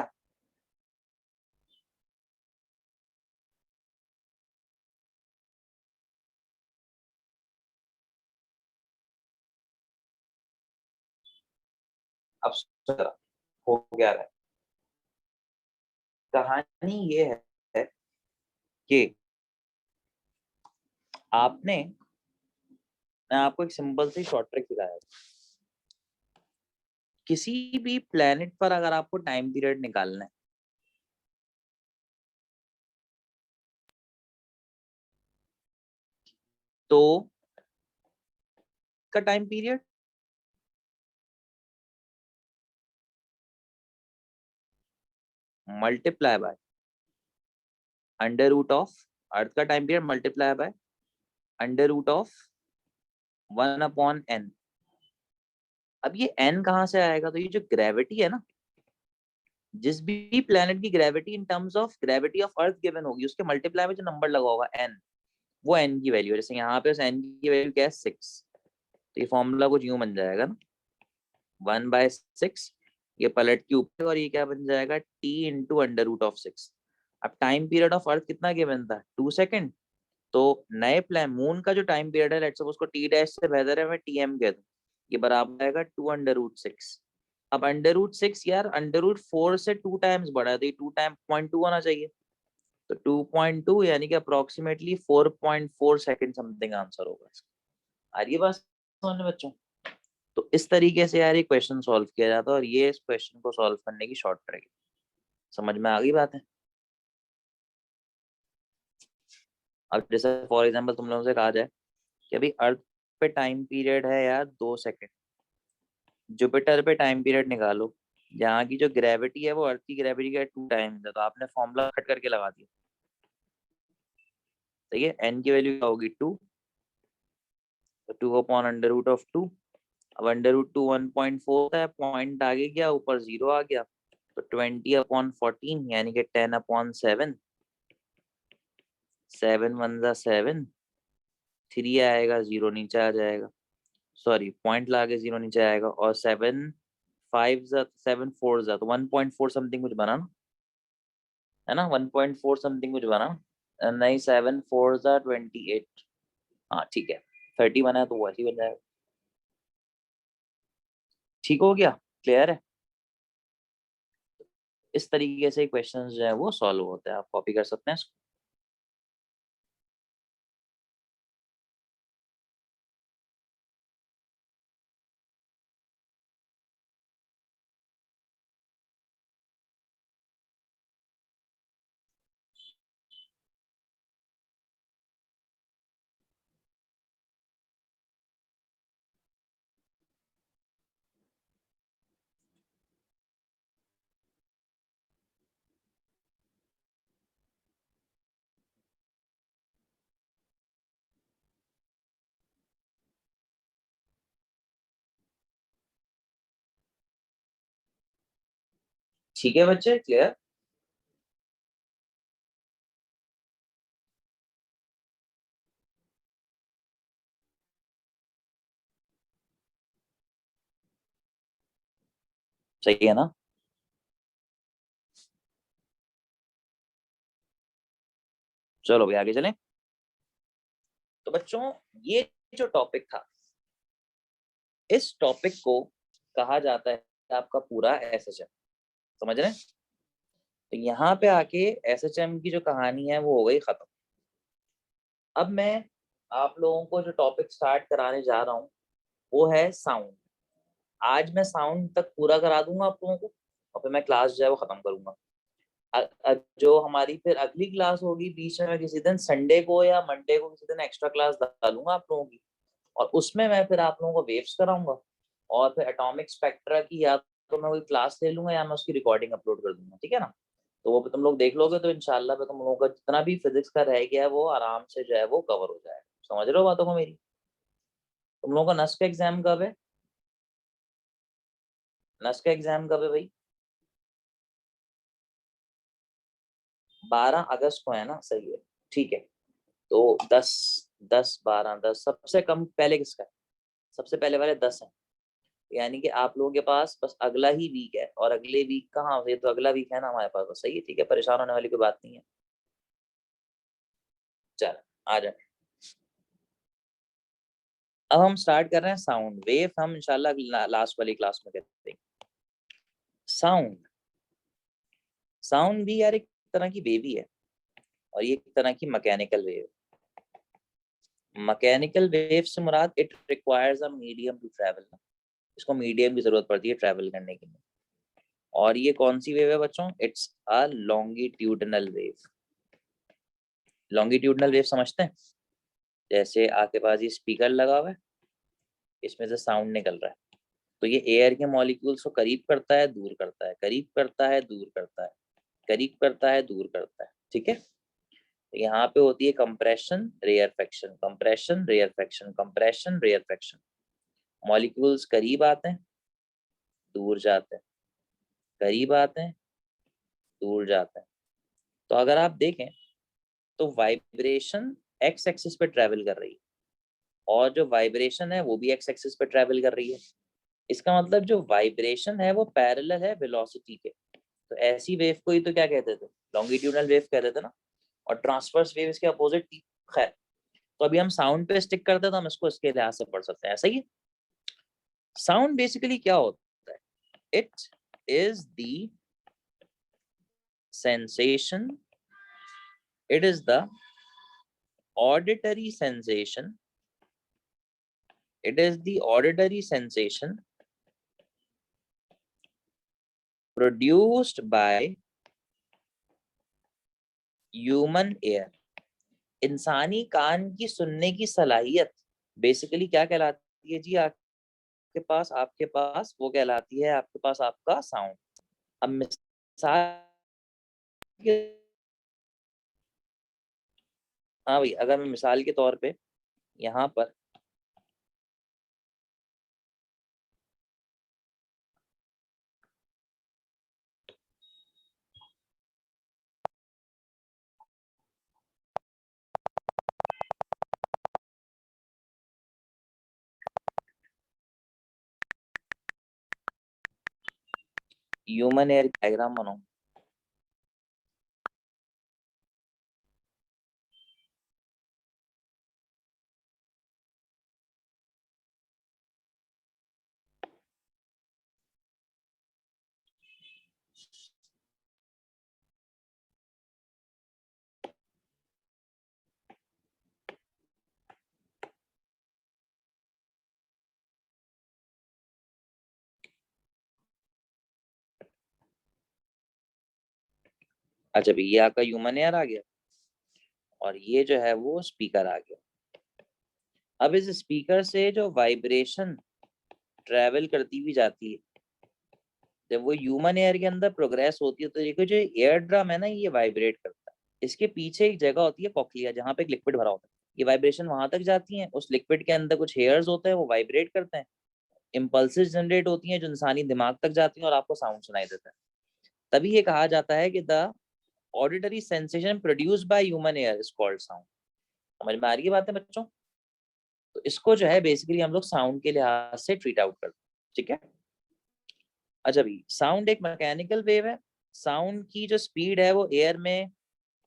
अब जरा हो गया है। कहानी ये है कि आपने, मैं आपको एक सिंपल सी शॉर्ट ट्रिक सिखाया। किसी भी प्लेनेट पर अगर आपको टाइम पीरियड निकालना है तो का time period multiply by under root of earth का time period multiply by under root of 1/n। अब ये n कहाँ से आएगा? तो ये जो ग्रेविटी है ना, जिस भी प्लेनेट की gravity in terms of gravity of earth given होगी, उसके मल्टीप्लाई में जो नंबर लगा होगा n, वो n की वैल्यू है। जैसे यहाँ पे n की वैल्यू क्या है? 6। तो ये फॉर्मूला कुछ यूं बन जाएगा ना, 1/6, ये पलट के ऊपर, और ये क्या बन जाएगा? t into under root of 6। अब टाइम पीरियड ऑफ अर्थ कितना गिवन था? 2 सेकेंड। तो नए प्लान मून का जो टाइम पीरियड है, लेट्स सपोज उसको टी डैश से बेहतर है मैं टीएम कह दूं, ये बराबर आएगा 2/√6। अब अंडर रूट 6 यार अंडर रूट 4 से 2 टाइम्स बड़ा है, तो ये 2 टाइम 0.2 होना चाहिए। तो 2.2 यानी कि अप्रोक्सीमेटली 4.4 सेकेंड समथिंग आंसर होगा इसका। आ रही है बात समझ में बच्चों? तो इस तरीके से यार ये क्वेश्चन सॉल्व किया जाता है, और ये इस क्वेश्चन को सॉल्व करने की शॉर्ट ट्रिक है। समझ में आ गई बात है? अब जैसे फॉर एग्जाम्पल तुम लोगों से कहा जाए कि अभी अर्थ पे टाइम पीरियड है यार 2 सेकेंड, जुपिटर पे टाइम पीरियड निकालो, जहाँ की जो ग्रेविटी है वो अर्थ की ग्रेविटी का 2 टाइम्स है, तो आपने फॉर्मूला कट करके लगा दिया। सही है, एन की वैल्यू क्या होगी? 2, तो 2/√2। अब अंडर रूट 2 1.4 होता है, पॉइंट आगे गया, ऊपर 0 आ गया, तो 20/14 यानी कि 10/7। 7 1 7, 3 आएगा, 0 नीचे आ जाएगा, सॉरी पॉइंट ला के 0 नीचे आएगा, और 7 5 7 4 तो 1.4 समथिंग कुछ बना ना, है ना? 1.4 समथिंग कुछ बना। नहीं, 7 4 28। हाँ ठीक है, 30 बना है तो वो ऐसे ही बन जाएगा। ठीक हो गया? क्लियर है? इस तरीके से क्वेश्चंस जो है वो सॉल्व होते हैं, आप कॉपी कर सकते हैं इसको। ठीक है बच्चे, क्लियर? सही है ना? चलो भाई आगे चलें। तो बच्चों, ये जो टॉपिक था, इस टॉपिक को कहा जाता है आपका पूरा एसएचएम। समझ रहे हैं? तो यहाँ पे आके एसएचएम की जो कहानी है वो हो गई खत्म। अब मैं आप लोगों को जो टॉपिक स्टार्ट कराने जा रहा हूँ वो है साउंड। आज मैं साउंड तक पूरा करा दूंगा आप लोगों को, और फिर मैं क्लास जो है वो खत्म करूंगा। जो हमारी फिर अगली क्लास होगी बीच में, मैं किसी दिन संडे को या मंडे को किसी दिन एक्स्ट्रा क्लास डालूंगा आप लोगों की, और उसमें मैं फिर आप लोगों को वेव्स कराऊंगा, और फिर एटॉमिक स्पेक्ट्रा की या तो मैं कोई क्लास ले लूंगा या मैं उसकी रिकॉर्डिंग अपलोड कर दूंगा। ठीक है ना? तो वो भी तुम लोग देख लोगे, तो इंशाल्लाह पे तुम लोगों का जितना भी फिजिक्स का रह गया है वो आराम से जो है वो कवर हो जाएगा। समझ रहे हो बातों को मेरी? तुम लोगों का नस का एग्जाम कब है? नस का एग्जाम कब है भाई? 12 अगस्त को है ना? सही है, ठीक है। तो 10, 10 12 10, सबसे कम पहले किसका है? सबसे पहले वाले 10 है। यानी कि आप लोगों के पास बस अगला ही वीक है, और अगले वीक कहाँ, ये तो अगला वीक है ना हमारे पास, बस सही है, ठीक है, परेशान होने वाली कोई बात नहीं है। चल आ जाए, अब हम स्टार्ट कर रहे हैं साउंड वेव, हम इंशाल्लाह लास्ट वाली क्लास में करते हैं। साउंड, साउंड भी यार एक तरह की वेव ही है, और ये एक तरह की मैकेनिकल वेव। मैकेनिकल वेव से मुराद it requires a medium to travel, इसको मीडियम की जरूरत पड़ती है ट्रैवल करने के लिए। और ये कौन सी वेव है बच्चों? It's a longitudinal wave. Longitudinal wave समझते हैं? जैसे आपके पास ये स्पीकर लगा हुआ है, इसमें से साउंड निकल रहा है, तो ये एयर के मॉलिक्यूल्स को करीब करता है, दूर करता है, करीब करता है, दूर करता है, करीब करता है, दूर करता है, ठीक है। तो यहाँ पे होती है compression rarefaction, compression rarefaction, compression rarefaction. Molecules करीब आते हैं, दूर जाते हैं, करीब आते हैं, दूर जाते हैं। तो अगर आप देखें तो वाइब्रेशन एक्स एक्सिस पे ट्रेवल कर रही है, और जो वाइब्रेशन है वो भी एक्स एक्सिस पे ट्रेवल कर रही है। इसका मतलब जो वाइब्रेशन है वो पैरेलल है वेलोसिटी के। तो ऐसी वेव को ही तो क्या कहते थे? लॉन्गिट्यूडनल वेव कहते थे ना। और ट्रांसवर्स वेव इसके अपोजिट थी। खैर, तो अभी हम साउंड पे स्टिक करते हैं, तो हम इसको इसके लिहाज से पढ़ सकते हैं, ऐसा ही। साउंड बेसिकली क्या होता है? It is the sensation, it is the auditory sensation, it is the auditory sensation produced by human ear। इंसानी कान की सुनने की सलाहियत बेसिकली क्या कहलाती है जी? आपके पास वो कहलाती है, आपके पास आपका साउंड। अब मिसाल, हाँ भाई, अगर मैं मिसाल के तौर पे यहाँ पर ह्यूमन एयर डायग्राम बनाऊं, अच्छा भाई, ये आपका ह्यूमन एयर आ गया, और ये जो है वो स्पीकर आ गया। अब इस स्पीकर से जो वाइब्रेशन ट्रेवल करती हुई जाती है, जब वो ह्यूमन एयर के अंदर प्रोग्रेस होती है, तो देखो जो एयर ड्रम है ना, ये वाइब्रेट करता है। इसके पीछे एक जगह होती है कॉक्लिया, जहाँ पे एक लिक्विड भरा होता है। ये वाइब्रेशन वहां तक जाती है, उस लिक्विड के अंदर कुछ हेयर्स होते हैं, वो वाइब्रेट करते हैं, इम्पल्सेस जनरेट होती हैं जो इंसानी दिमाग तक जाती हैं, और आपको साउंड सुनाई देता है। तभी ये कहा जाता है कि the auditory sensation produced by human air is called sound. समझ में आ रही है बात है बच्चों? तो इसको जो है बेसिकली हम लोग साउंड के लिहाज से ट्रीट आउट करते हैं, ठीक है। अच्छा भाई, साउंड एक मैकेनिकल वेव है। साउंड की जो स्पीड है वो एयर में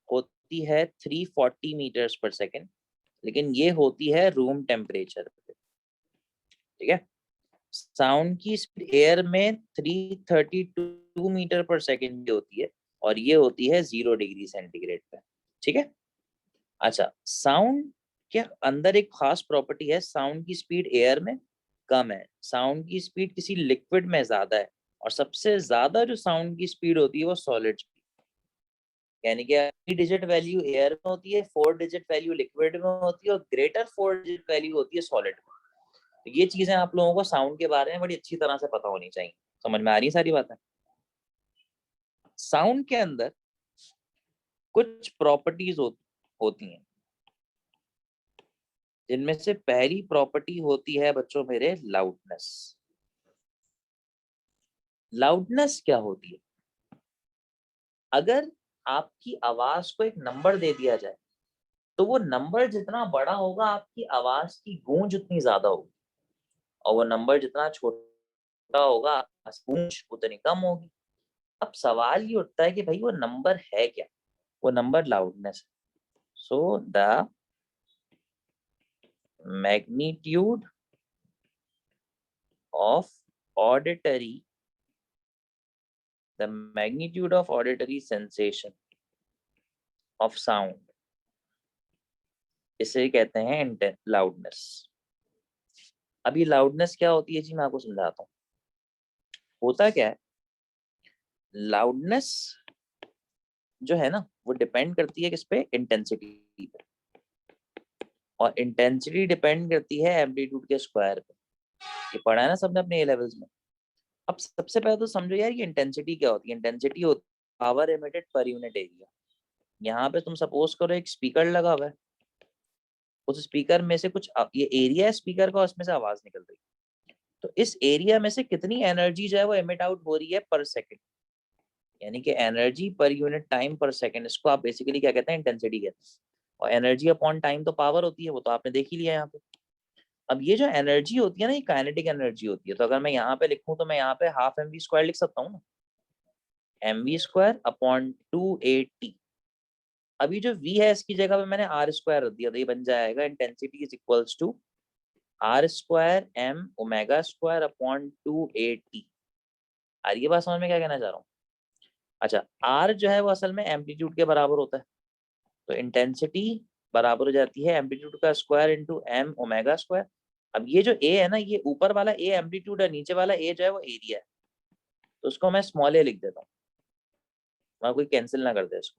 होती है 340 मीटर्स पर सेकेंड, लेकिन ये होती है रूम टेम्परेचर पे, ठीक है। साउंड की स्पीड एयर में 332 मीटर पर सेकेंड होती है, और ये होती है 0 डिग्री सेंटीग्रेड पे, ठीक है। अच्छा, साउंड के अंदर एक खास प्रॉपर्टी है, साउंड की स्पीड एयर में कम है, साउंड की स्पीड किसी लिक्विड में ज्यादा है, और सबसे ज्यादा जो साउंड की स्पीड होती है वो सॉलिड, यानी कि 3 डिजिट वैल्यू एयर में होती है, 4 डिजिट वैल्यू लिक्विड में होती है, और ग्रेटर 4 डिजिट वैल्यू होती है सॉलिड में। तो ये चीजें आप लोगों को साउंड के बारे में बड़ी अच्छी तरह से पता होनी चाहिए। समझ में आ रही है सारी बातें? साउंड के अंदर कुछ प्रॉपर्टीज होती हैं, जिनमें से पहली प्रॉपर्टी होती है बच्चों मेरे लाउडनेस। लाउडनेस क्या होती है? अगर आपकी आवाज को एक नंबर दे दिया जाए, तो वो नंबर जितना बड़ा होगा आपकी आवाज की गूंज उतनी ज्यादा होगी, और वो नंबर जितना छोटा होगा, पूंछ उतनी कम होगी। अब सवाल ये उठता है कि भाई वो नंबर है क्या? वो नंबर लाउडनेस है। So the magnitude of auditory the magnitude of auditory sensation of sound, इसे कहते हैं लाउडनेस। अभी लाउडनेस क्या होती है जी, मैं आपको समझाता हूँ। होता क्या है, लाउडनेस जो है ना वो डिपेंड करती है किस पे? इंटेंसिटी पे। और इंटेंसिटी डिपेंड करती है एम्पलीट्यूड के स्क्वायर पे। ये पढ़ा है ना सबने अपने ए लेवल्स में। अब सबसे पहले तो समझो यार, ये इंटेंसिटी क्या होती है। इंटेंसिटी होती है power emitted per unit area. यहाँ पे तुम सपोज करो एक स्पीकर लगा हुआ है, उस स्पीकर में से कुछ ये एरिया है स्पीकर का, उसमें से आवाज निकल रही है। तो इस एरिया में से कितनी एनर्जी जो है वो एमिट आउट हो रही है पर सेकंड, यानी कि एनर्जी पर यूनिट टाइम पर सेकंड, इसको आप बेसिकली क्या कहते हैं? इंटेंसिटी कहते हैं। और एनर्जी अपॉन टाइम तो पावर होती है, वो तो आपने देख ही लिया यहाँ पे। अब ये जो एनर्जी होती है ना, ये काइनेटिक एनर्जी होती है। तो अगर मैं यहाँ पे लिखूं तो मैं यहाँ पे हाफ एम वी स्क्वायर लिख सकता हूँ ना, m v square upon 2 AT। अभी जो v है इसकी जगह पे मैंने आर स्क्वायर रख दिया, तो ये बन जाएगा intensity is equals to r square m omega square upon 2 AT। आ रही है बात समझ में क्या कहना चाह रहा हूँ? अच्छा, आर जो है वो असल में एम्पलीट्यूड के बराबर होता है। तो इंटेंसिटी बराबर हो जाती है एम्पलीट्यूड का square into m omega square. अब ये जो ए है ना, ये ऊपर वाला ए एम्पलीट्यूड है, नीचे वाला ए जो है वो एरिया है। तो उसको मैं स्मॉल ए लिख देता हूँ, वहां कोई कैंसिल ना कर दे इसको।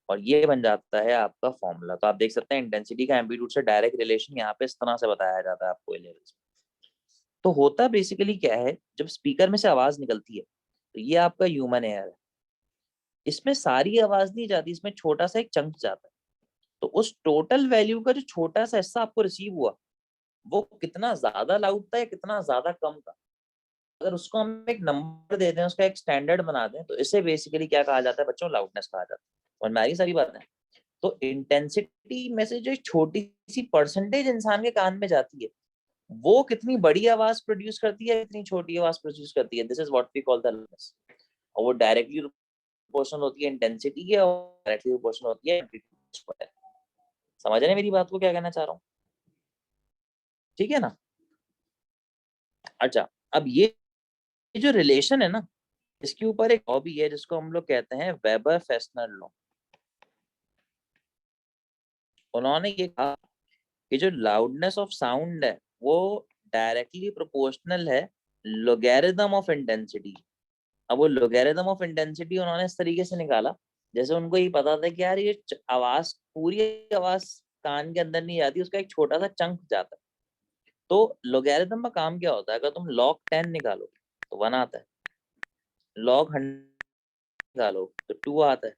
और ये बन जाता है आपका फॉर्मूला। तो आप देख सकते हैं इंटेंसिटी का एम्पलीट्यूड से डायरेक्ट रिलेशन यहाँ पे इस तरह से बताया जाता है आपको लेवल्स में। तो होता बेसिकली क्या है, जब स्पीकर में से आवाज निकलती है तो ये आपका ह्यूमन एयर है, इसमें सारी आवाज नहीं जाती, इसमें छोटा सा एक चंक जाता है। तो उस टोटल वैल्यू का जो छोटा सा हिस्सा आपको रिसीव हुआ, वो कितना ज्यादा लाउड था या कितना ज्यादा कम था, अगर उसको हम एक नंबर दे दें, उसका एक स्टैंडर्ड बना दें, तो इसे बेसिकली क्या कहा जाता है बच्चों? लाउडनेस कहा जाता है। और मेरी सारी बात है, तो इंटेंसिटी में से जो छोटी सी परसेंटेज इंसान के कान में जाती है, वो कितनी बड़ी आवाज प्रोड्यूस करती है, कितनी छोटी आवाज प्रोड्यूस करती है, this is what we call the loudness. और वो डायरेक्टली प्रोपोर्शनल होती है इंटेंसिटी के, और डायरेक्टली प्रोपोर्शनल होती है एम्पलीट्यूड के। समझ रहे हैं मेरी बात को, क्या कहना चाह रहा हूँ? ठीक है ना? अच्छा, अब ये जो रिलेशन है ना, इसके ऊपर एक लॉ भी है जिसको हम लोग कहते हैं वेबर फेस्नर लॉ। उन्होंने ये कहा कि जो लाउडनेस ऑफ साउंड है वो डायरेक्टली प्रोपोर्शनल है लोगैरिथम ऑफ इंटेंसिटी। अब वो लोगैरिथम ऑफ इंटेंसिटी उन्होंने इस तरीके से निकाला, जैसे उनको ये पता था कि यार ये आवाज, पूरी आवाज कान के अंदर नहीं जाती, उसका एक छोटा सा चंक जाता है। तो लोगैरिथम का काम क्या होता है, अगर तुम log 10 निकालो तो 1 आता है, log 100 निकालो तो 2 आता है,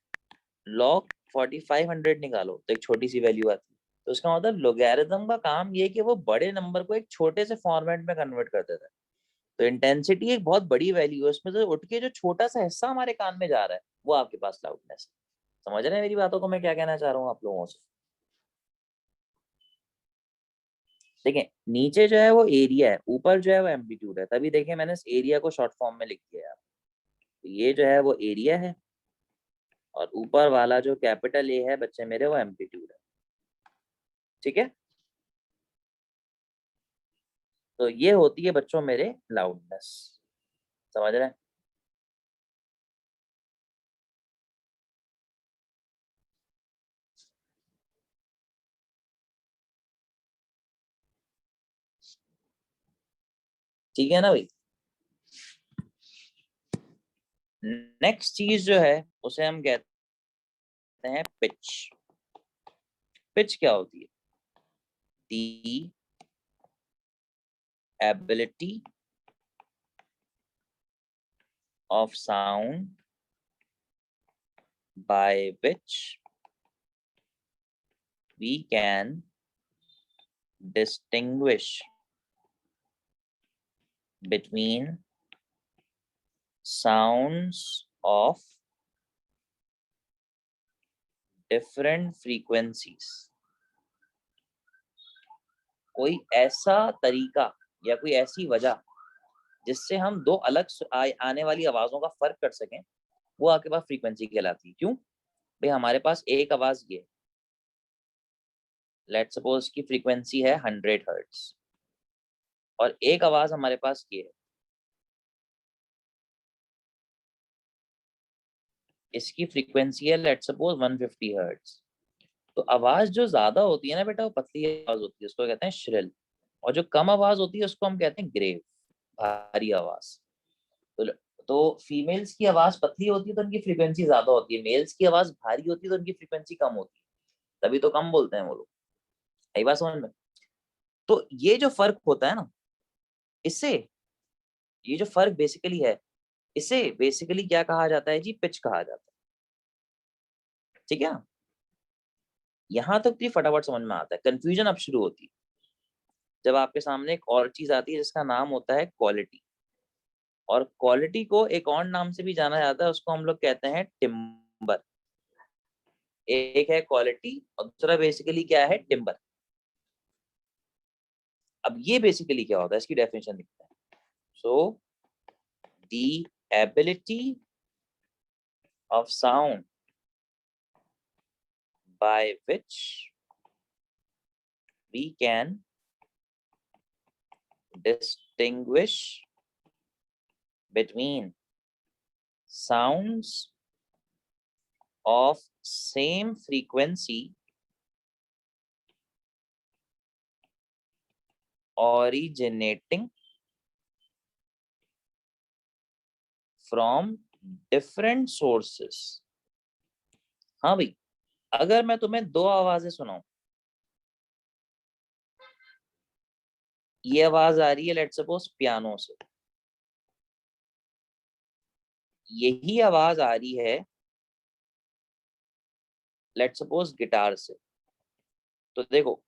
log 4500 निकालो तो एक छोटी सी वैल्यू आती है। तो उसका मतलब लोगैरिथम का काम ये कि वो बड़े नंबर को एक छोटे से फॉर्मेट में कन्वर्ट कर देता है। तो इंटेंसिटी एक बहुत बड़ी वैल्यू है, उसमें से उठ के जो छोटा सा हिस्सा हमारे कान में जा रहा है वो आपके पास लाउडनेस है। समझ रहे हैं मेरी बातों को, मैं क्या कहना चाह रहा हूँ आप लोगों से? देखें, नीचे जो है वो एरिया है, ऊपर जो है वो एम्पलीट्यूड है, तभी देखें मैंने इस एरिया को शॉर्ट फॉर्म में लिख दिया है। तो ये जो है वो एरिया है, और ऊपर वाला जो कैपिटल ए है बच्चे मेरे, वो एम्पलीट्यूड है। ठीक है? तो ये होती है बच्चों मेरे लाउडनेस। समझ रहे हैं? ठीक है ना भाई? नेक्स्ट चीज जो है उसे हम कहते हैं पिच। पिच क्या होती है? The ability of sound by which we can distinguish between sounds of different frequencies। कोई ऐसा तरीका या कोई ऐसी वजह जिससे हम दो अलग आने वाली आवाजों का फर्क कर सकें, वो आपके पास फ्रीक्वेंसी कहलाती है। क्यों भाई? हमारे पास एक आवाज ये, लेट्स सपोज की फ्रीक्वेंसी है 100 हर्ट्ज, और एक आवाज हमारे पास ये है, इसकी फ्रीक्वेंसी है लेट्स सपोज 150 हर्ट्ज। तो आवाज जो ज्यादा होती है ना बेटा, वो पतली आवाज होती है, उसको कहते हैं श्रिल। और जो कम आवाज होती है उसको हम कहते हैं ग्रेव, भारी आवाज। तो फीमेल्स की आवाज पतली होती है तो उनकी फ्रीक्वेंसी ज्यादा होती है, मेल्स की आवाज भारी होती है तो उनकी फ्रीक्वेंसी कम होती है, तभी तो कम बोलते हैं वो लोग। यही बात समझ में? तो ये जो फर्क होता है ना, इससे, ये जो फर्क बेसिकली है, इसे बेसिकली क्या कहा जाता है जी? पिच कहा जाता है। ठीक है? यहां तक तो ये फटाफट समझ में आता है। कंफ्यूजन अब शुरू होती है जब आपके सामने एक और चीज आती है जिसका नाम होता है क्वालिटी। और क्वालिटी को एक और नाम से भी जाना जाता है, उसको हम लोग कहते हैं टिम्बर। एक है क्वालिटी और दूसरा बेसिकली क्या है? टिम्बर। अब ये बेसिकली क्या होता है, इसकी डेफिनेशन लिखते हैं। So the ability of sound by which we can distinguish between sounds of same frequency originating from different sources। हाँ भाई, अगर मैं तुम्हें दो आवाजें सुनाऊं, ये आवाज आ रही है लेट्स सपोज पियानो से, यही आवाज आ रही है लेट्स सपोज गिटार से। तो देखो,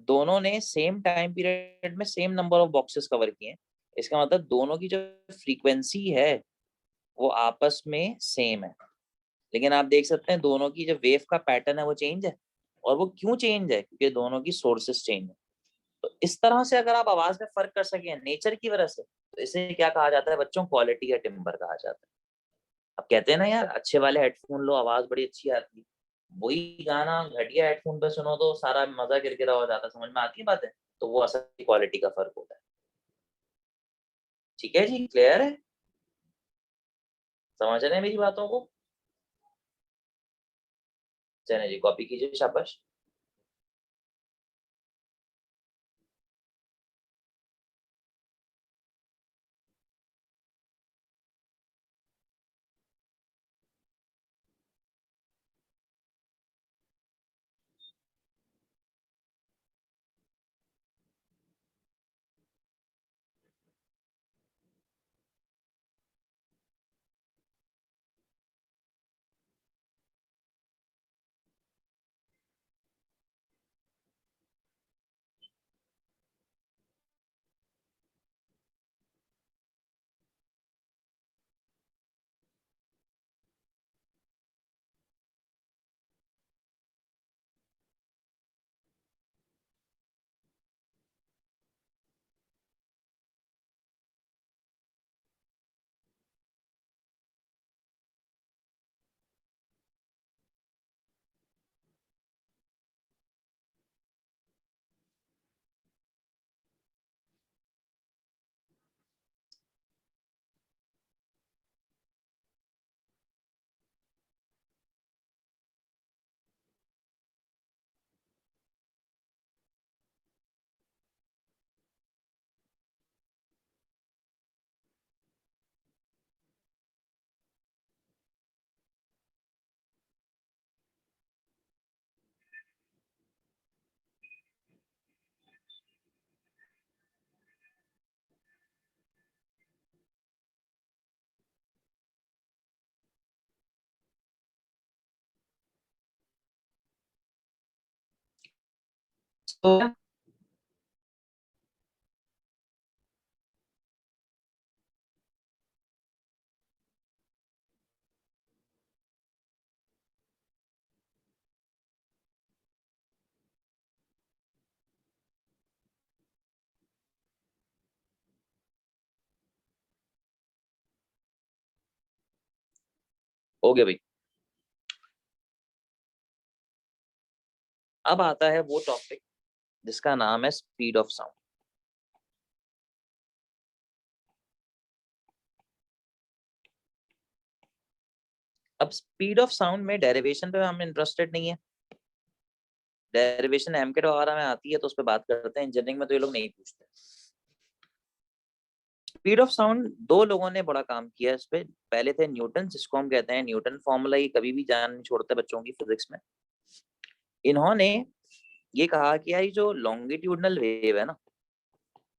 दोनों ने सेम टाइम पीरियड में same number of boxes cover किए हैं, इसका मतलब दोनों की जो फ्रीक्वेंसी है वो आपस में सेम है। लेकिन आप देख सकते हैं दोनों की जो वेव का पैटर्न है वो चेंज है। और वो क्यों चेंज है? क्योंकि दोनों की सोर्सेस चेंज है। तो इस तरह से अगर आप आवाज में फर्क कर सके नेचर की वजह से, तो इसे क्या कहा जाता है बच्चों? क्वालिटी या टिम्बर कहा जाता है। अब कहते हैं ना यार, अच्छे वाले हेडफोन लो, आवाज बड़ी अच्छी आती है। वही गाना घटिया हेडफोन पे सुनो तो सारा मजा गिरगिरा हो जाता है। समझ में आती है बात है? तो वो असल क्वालिटी का फर्क होता है। ठीक है जी, क्लियर है? समझ रहे हैं मेरी बातों को? चलिए जी, कॉपी कीजिए, शाबाश। तो हो गया भाई। अब आता है वो टॉपिक जिसका नाम है स्पीड ऑफ साउंड। अब स्पीड ऑफ साउंड में डेरिवेशन पे हम इंटरेस्टेड नहीं है, डेरिवेशन एमकेट वगैरह में आती है तो उस पर बात करते हैं, इंजीनियरिंग में तो ये लोग नहीं पूछते। स्पीड ऑफ साउंड दो लोगों ने बड़ा काम किया इस पे। पहले थे न्यूटन, जिसको हम कहते हैं न्यूटन फॉर्मूला, ये कभी भी जान नहीं छोड़ते बच्चों की फिजिक्स में। इन्होंने ये कहा कि यार ये जो लॉन्गिट्यूडनल वेव है ना,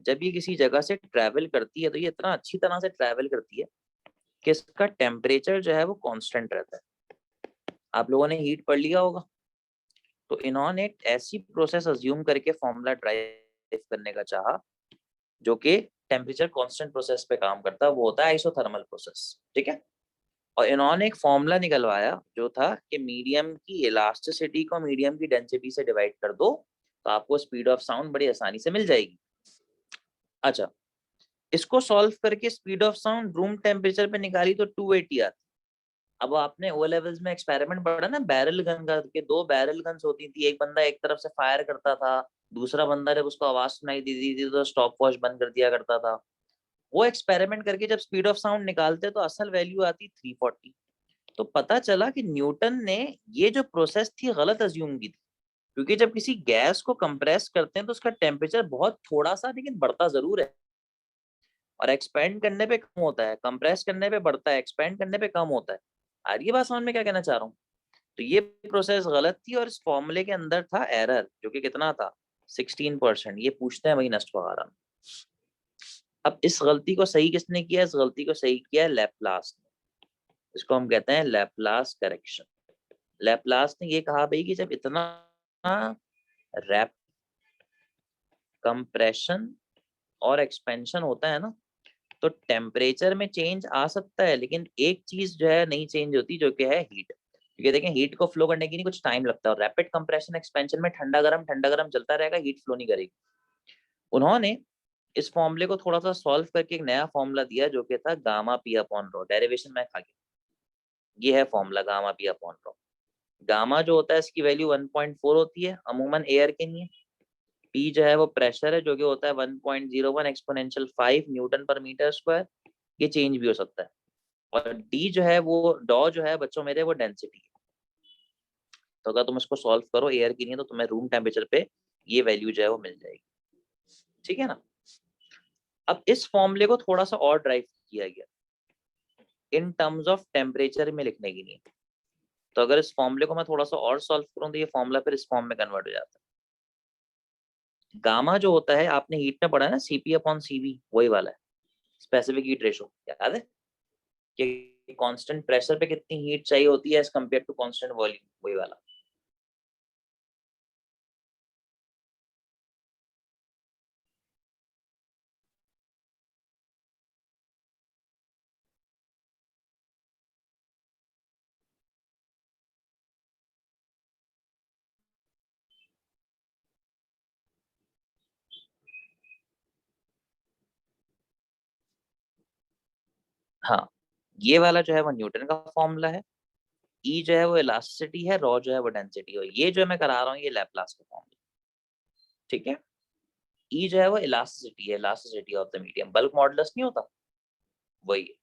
जब ये किसी जगह से ट्रैवल करती है तो ये इतना अच्छी तरह से ट्रैवल करती है कि इसका टेम्परेचर जो है वो कांस्टेंट रहता है। आप लोगों ने हीट पढ़ लिया होगा, तो इन्होंने एक ऐसी प्रोसेस अज्यूम करके फॉर्मूला ड्राइव करने का चाहा जो कि टेम्परेचर कांस्टेंट प्रोसेस पे काम करता है, वो होता है आइसोथर्मल प्रोसेस। ठीक है। और इन्होंने एक फॉर्मूला निकलवाया जो था कि मीडियम की इलास्टिसिटी को मीडियम की डेंसिटी से डिवाइड कर दो तो आपको स्पीड ऑफ साउंड बड़ी आसानी से मिल जाएगी। अच्छा, इसको सॉल्व करके speed of sound room temperature पे निकाली तो 280 आती। अब आपने ओ लेवल्स में एक्सपेरिमेंट पढ़ा ना, बैरल गन का, के दो बैरल गन्स होती थी, एक बंदा एक तरफ से फायर करता था, दूसरा बंदा जब उसको आवाज सुनाई देती थी तो स्टॉप वॉच बंद कर दिया करता था। वो एक्सपेरिमेंट करके जब स्पीड ऑफ साउंड निकालते तो असल वैल्यू आती 340। तो पता चला कि न्यूटन ने ये जो प्रोसेस थी गलत अज्यूम की थी, क्योंकि जब किसी गैस को कंप्रेस करते हैं तो उसका टेम्परेचर बहुत थोड़ा सा लेकिन बढ़ता जरूर है, और एक्सपेंड करने पे कम होता है, कंप्रेस करने पे बढ़ता है, एक्सपेंड करने पे कम होता है। आ रही है बात समझ में क्या कहना चाह रहा हूँ? तो ये प्रोसेस गलत थी और इस फॉर्मूले के अंदर था एरर, जो कि कितना था 16%। ये पूछते हैं वही नस्ट वगैरह में। अब इस गलती को सही किसने किया? इस गलती को सही किया है लैपलास ने। इसको हम कहते हैं लैपलास करेक्शन। लैपलास ने ये कहा भाई कि जब इतना रैप कंप्रेशन और एक्सपेंशन होता है ना, तो टेम्परेचर में चेंज आ सकता है, लेकिन एक चीज जो है नहीं चेंज होती, जो कि है हीट। क्योंकि देखें, हीट को फ्लो करने के लिए कुछ टाइम लगता है, और रैपिड कंप्रेशन एक्सपेंशन में ठंडा गरम चलता रहेगा, हीट फ्लो नहीं करेगी। उन्होंने इस फॉर्मूले को थोड़ा सा सॉल्व करके एक नया फॉर्मूला दिया जो कि था gamma P upon rho. Derivation में खा गया, ये है formula gamma P upon rho. Gamma जो होता है इसकी वैल्यू 1.4 होती है अमूमन एयर के लिए। पी जो है वो प्रेशर है, जो कि होता है 1.01 एक्सपोनेंशियल 5 न्यूटन पर मीटर स्क्वायर। ये चेंज भी हो सकता है। और डी जो है वो डॉ जो है बच्चों मेरे, वो डेंसिटी है। तो अगर तुम इसको सॉल्व करो एयर के लिए तो तुम्हें रूम टेम्परेचर पे ये वैल्यू जो है वो मिल जाएगी। ठीक है ना? अब इस फॉर्मूले को थोड़ा सा और ड्राइव किया गया इन टर्म्स ऑफ टेम्परेचर में लिखने के लिए। तो अगर इस फॉर्मूले को मैं थोड़ा सा और सॉल्व करूँ तो ये फॉर्मूला फिर इस फॉर्म में कन्वर्ट हो जाता है। गामा जो होता है, आपने हीट में पढ़ा है ना, सीपी अपॉन सीवी, वही वाला है, स्पेसिफिक हीट रेशो, याद है कि कांस्टेंट प्रेशर पे कितनी हीट चाहिए होती है as compare to constant volume, वही वाला। हाँ, ये वाला जो है वो न्यूटन का फॉर्मूला है। ई जो है वो इलास्टिसिटी है, रॉ जो है वो डेंसिटी है। ये जो मैं करा रहा हूँ ये लैपलास का फॉर्मूला। ठीक है। ई जो है वो इलास्टिसिटी है, elasticity of the medium, bulk modulus नहीं होता, वही है।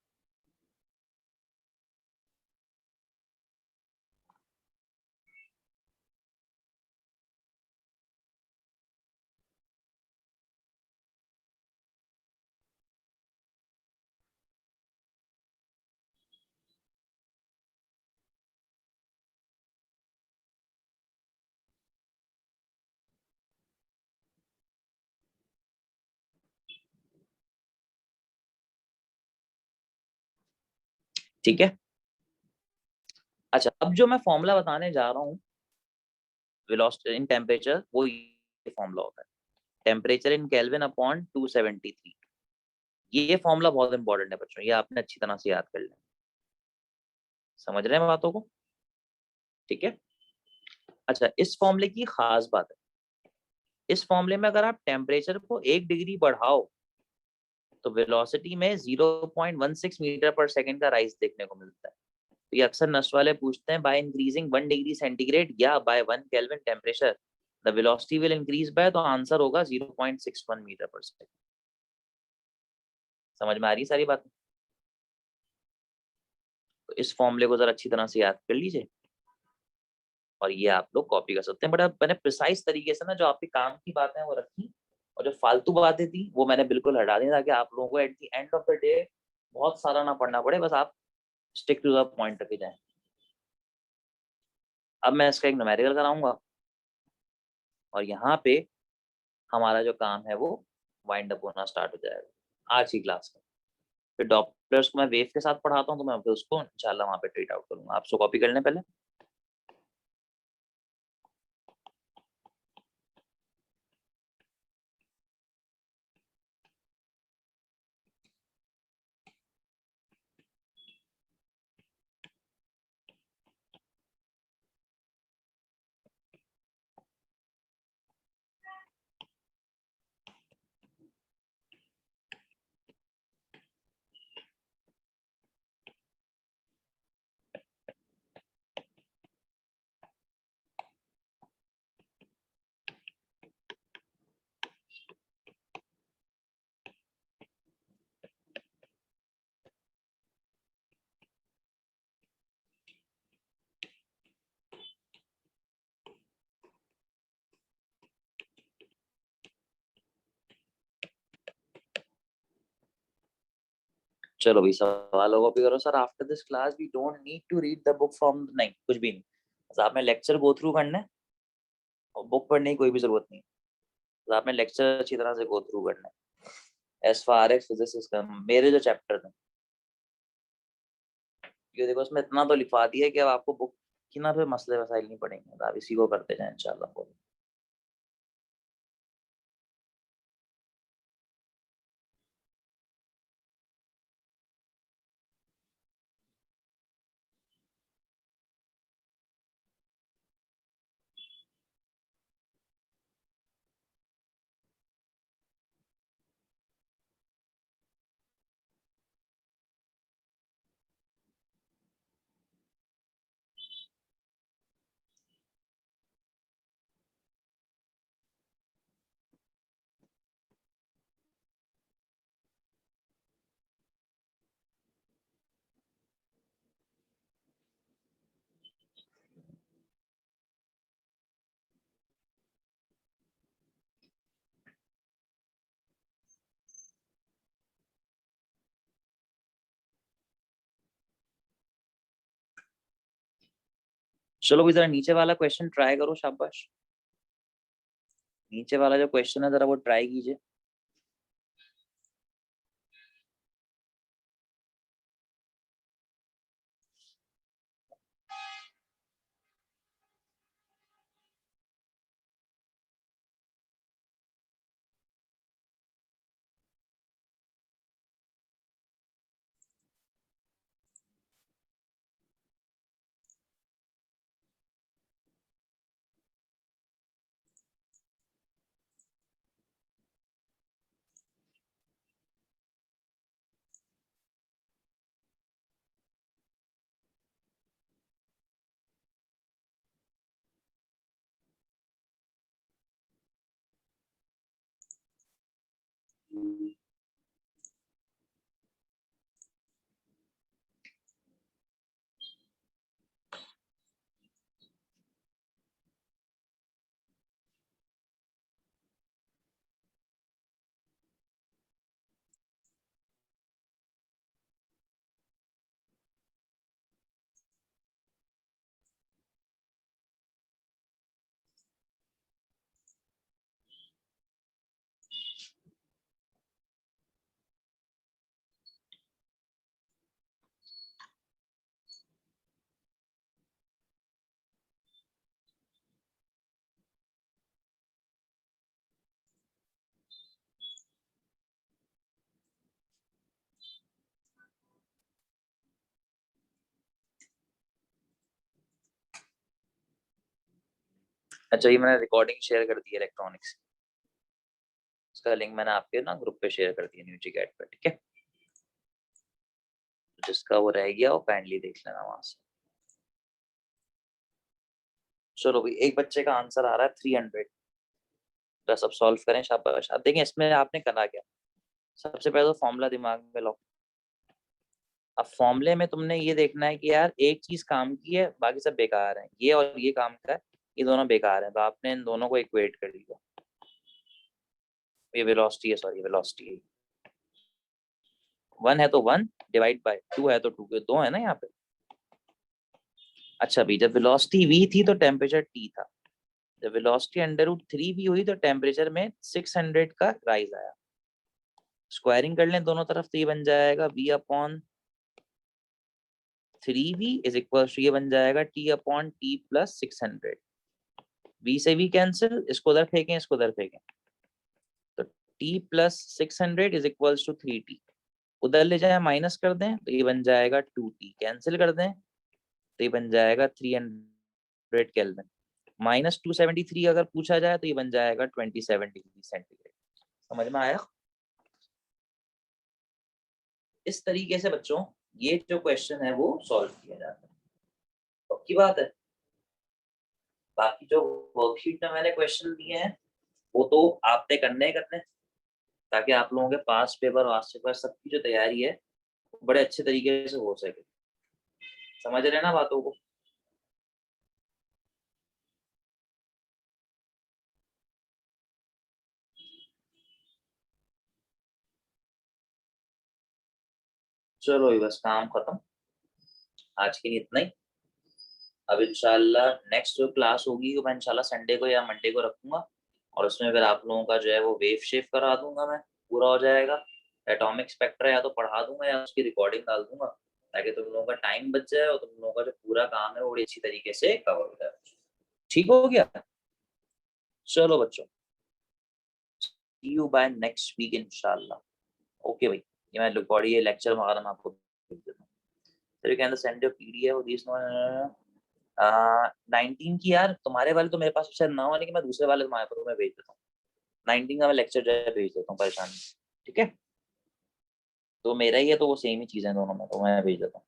ठीक है। अच्छा, अब जो मैं फॉर्मूला बताने जा रहा हूँ वेलोसिटी इन टेम्परेचर, वो ये फॉर्मूला होता है, टेम्परेचर इन केल्विन अपॉन 273। ये फॉर्मूला बहुत इंपॉर्टेंट है बच्चों, ये आपने अच्छी तरह से याद कर लेना। समझ रहे हैं बातों को? ठीक है। अच्छा, इस फॉर्मूले की खास बात है, इस फॉर्मूले में अगर आप टेम्परेचर को 1 डिग्री बढ़ाओ तो वेलोसिटी में 0.16 मीटर पर सेकंड का राइज देखने को मिलता है। तो ये अक्सर नस्ट वाले पूछते हैं, बाय इंक्रीजिंग 1 डिग्री सेंटीग्रेड या by 1 kelvin temperature the velocity will increase by, तो आंसर होगा 0.61 मीटर पर सेकेंड। समझ में आ रही है सारी बात? तो इस फॉर्मूले को जरा अच्छी तरह से याद कर लीजिए और ये आप लोग कॉपी कर सकते हैं। बट अब मैंने प्रिसाइज तरीके से ना जो आपके काम की बातें हैं वो रखी, और जो फालतू बातें थी वो मैंने बिल्कुल हटा दी, ताकि आप लोगों को at the end of the day बहुत सारा ना पढ़ना पड़े, बस आप स्टिक टू द पॉइंट रखे जाए। अब मैं इसका एक न्यूमेरिकल कराऊंगा और यहाँ पे हमारा जो काम है वो वाइंड अप होना स्टार्ट हो जाएगा आज की क्लास में। फिर डॉप्लर्स को मैं वेव के साथ पढ़ाता हूँ, तो मैं फिर उसको इंशाल्लाह वहाँ पे ट्रीट आउट करूंगा। आप सो कॉपी कर लें पहले। चलो भाई सवालों को भी करो। Sir after this class we don't need to read the book from, नहीं कुछ भी नहीं, बस आपने लेक्चर गो थ्रू करना है और बुक पढ़ने की कोई भी जरूरत नहीं। बस आपने लेक्चर अच्छी तरह से गो थ्रू करना है। As far as physics is concern, मेरे जो चैप्टर थे ये देखो, उसमें इतना तो लिखवा दिया है कि अब आपको बुक की ना फिर मसले वसाइल नहीं पड़ेंगे, तो आप इसी को करते जाए इंशाल्लाह। चलो भी जरा नीचे वाला क्वेश्चन ट्राई करो, शाबाश। नीचे वाला जो क्वेश्चन है जरा वो ट्राई कीजिए। अच्छा, ये मैंने रिकॉर्डिंग शेयर कर दी है इलेक्ट्रॉनिक्स, उसका लिंक मैंने आपके ना ग्रुप पे शेयर कर दिया न्यूजी कैट पे, ठीक है। जिसका वो रह गया वो काइंडली देख लेना वहां से। चलो भाई, एक बच्चे का आंसर आ रहा है 300। बस अब सॉल्व करें, शाबाश। अब देखें इसमें आपने करना क्या। सबसे पहले तो फॉर्मूला दिमाग में लो। अब फॉर्मूले में तुमने ये देखना है कि यार एक चीज काम की है, बाकी सब बेकार है। ये और ये काम का है, ये दोनों बेकार है, तो आपने इन दोनों को इक्वेट कर लिया। ये वेलोसिटी है, सॉरी वेलोसिटी है। 1 है तो 1 डिवाइड बाय 2 है तो 2 के 2 है ना यहाँ पे। अच्छा भाई, जब वेलोसिटी v थी तो टेम्परेचर t था। जब वेलोसिटी √3 v हुई तो टेम्परेचर में 600 का राइज आया। स्क्वायरिंग कर लें दोनों तरफ तो ये बन जाएगा v/3v इज इक्वल टू ये बन जाएगा t/t+600। v से v कैंसिल, इसको उधर फेंकें, इसको उधर फेंकें, तो t+600 is equal to 3t। उधर ले जाए माइनस कर दें तो ये बन जाएगा 2t। कैंसिल कर दें तो ये बन जाएगा 300 केल्विन। -273 अगर पूछा जाए तो ये बन जाएगा 27 डिग्री सेंटीग्रेड। समझ में आया। इस तरीके से बच्चों ये जो क्वेश्चन है वो सॉल्व किया जाता है। पक्की बात है। बाकी जो वर्कशीट में मैंने क्वेश्चन दिए हैं वो तो आपने करने ही करने, ताकि आप लोगों के पास पेपर वास्ट पेपर सबकी जो तैयारी है बड़े अच्छे तरीके से हो सके। समझ रहे ना बातों को। चलो ये बस काम खत्म, आज के लिए इतना ही। अब इंशाल्लाह नेक्स्ट जो क्लास होगी वो मैं इंशाल्लाह संडे को या मंडे को रखूंगा, और उसमें फिर आप लोगों का जो है वो वेव शेप करा दूंगा मैं, पूरा हो जाएगा। एटॉमिक स्पेक्ट्रा या तो पढ़ा दूंगा या उसकी रिकॉर्डिंग डाल दूंगा, ताकि तुम लोगों का टाइम बच जाए और तुम लोगों का जो पूरा काम है वो बड़ी अच्छी तरीके से कवर हो जाए। ठीक हो गया। चलो बच्चों, सी यू बाय नेक्स्ट वीक इंशाल्लाह। ओके भाई, ये मैं रिकॉर्ड ये लेक्चर वगैरह मैं आपको भेज देता हूँ। So you can send your PDF this one 19 की। यार तुम्हारे वाले तो मेरे पास शायद ना हो, लेकिन मैं दूसरे वाले तुम्हारे पर मैं भेज देता हूँ। 19 का मैं लेक्चर जो है भेज देता हूँ, परेशान नहीं। ठीक है, तो मेरा ही है तो वो सेम ही चीज़ है दोनों में, तो मैं भेज देता हूँ।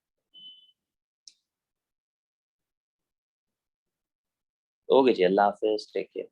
ओके जी, अल्लाह हाफिज, टेक केयर।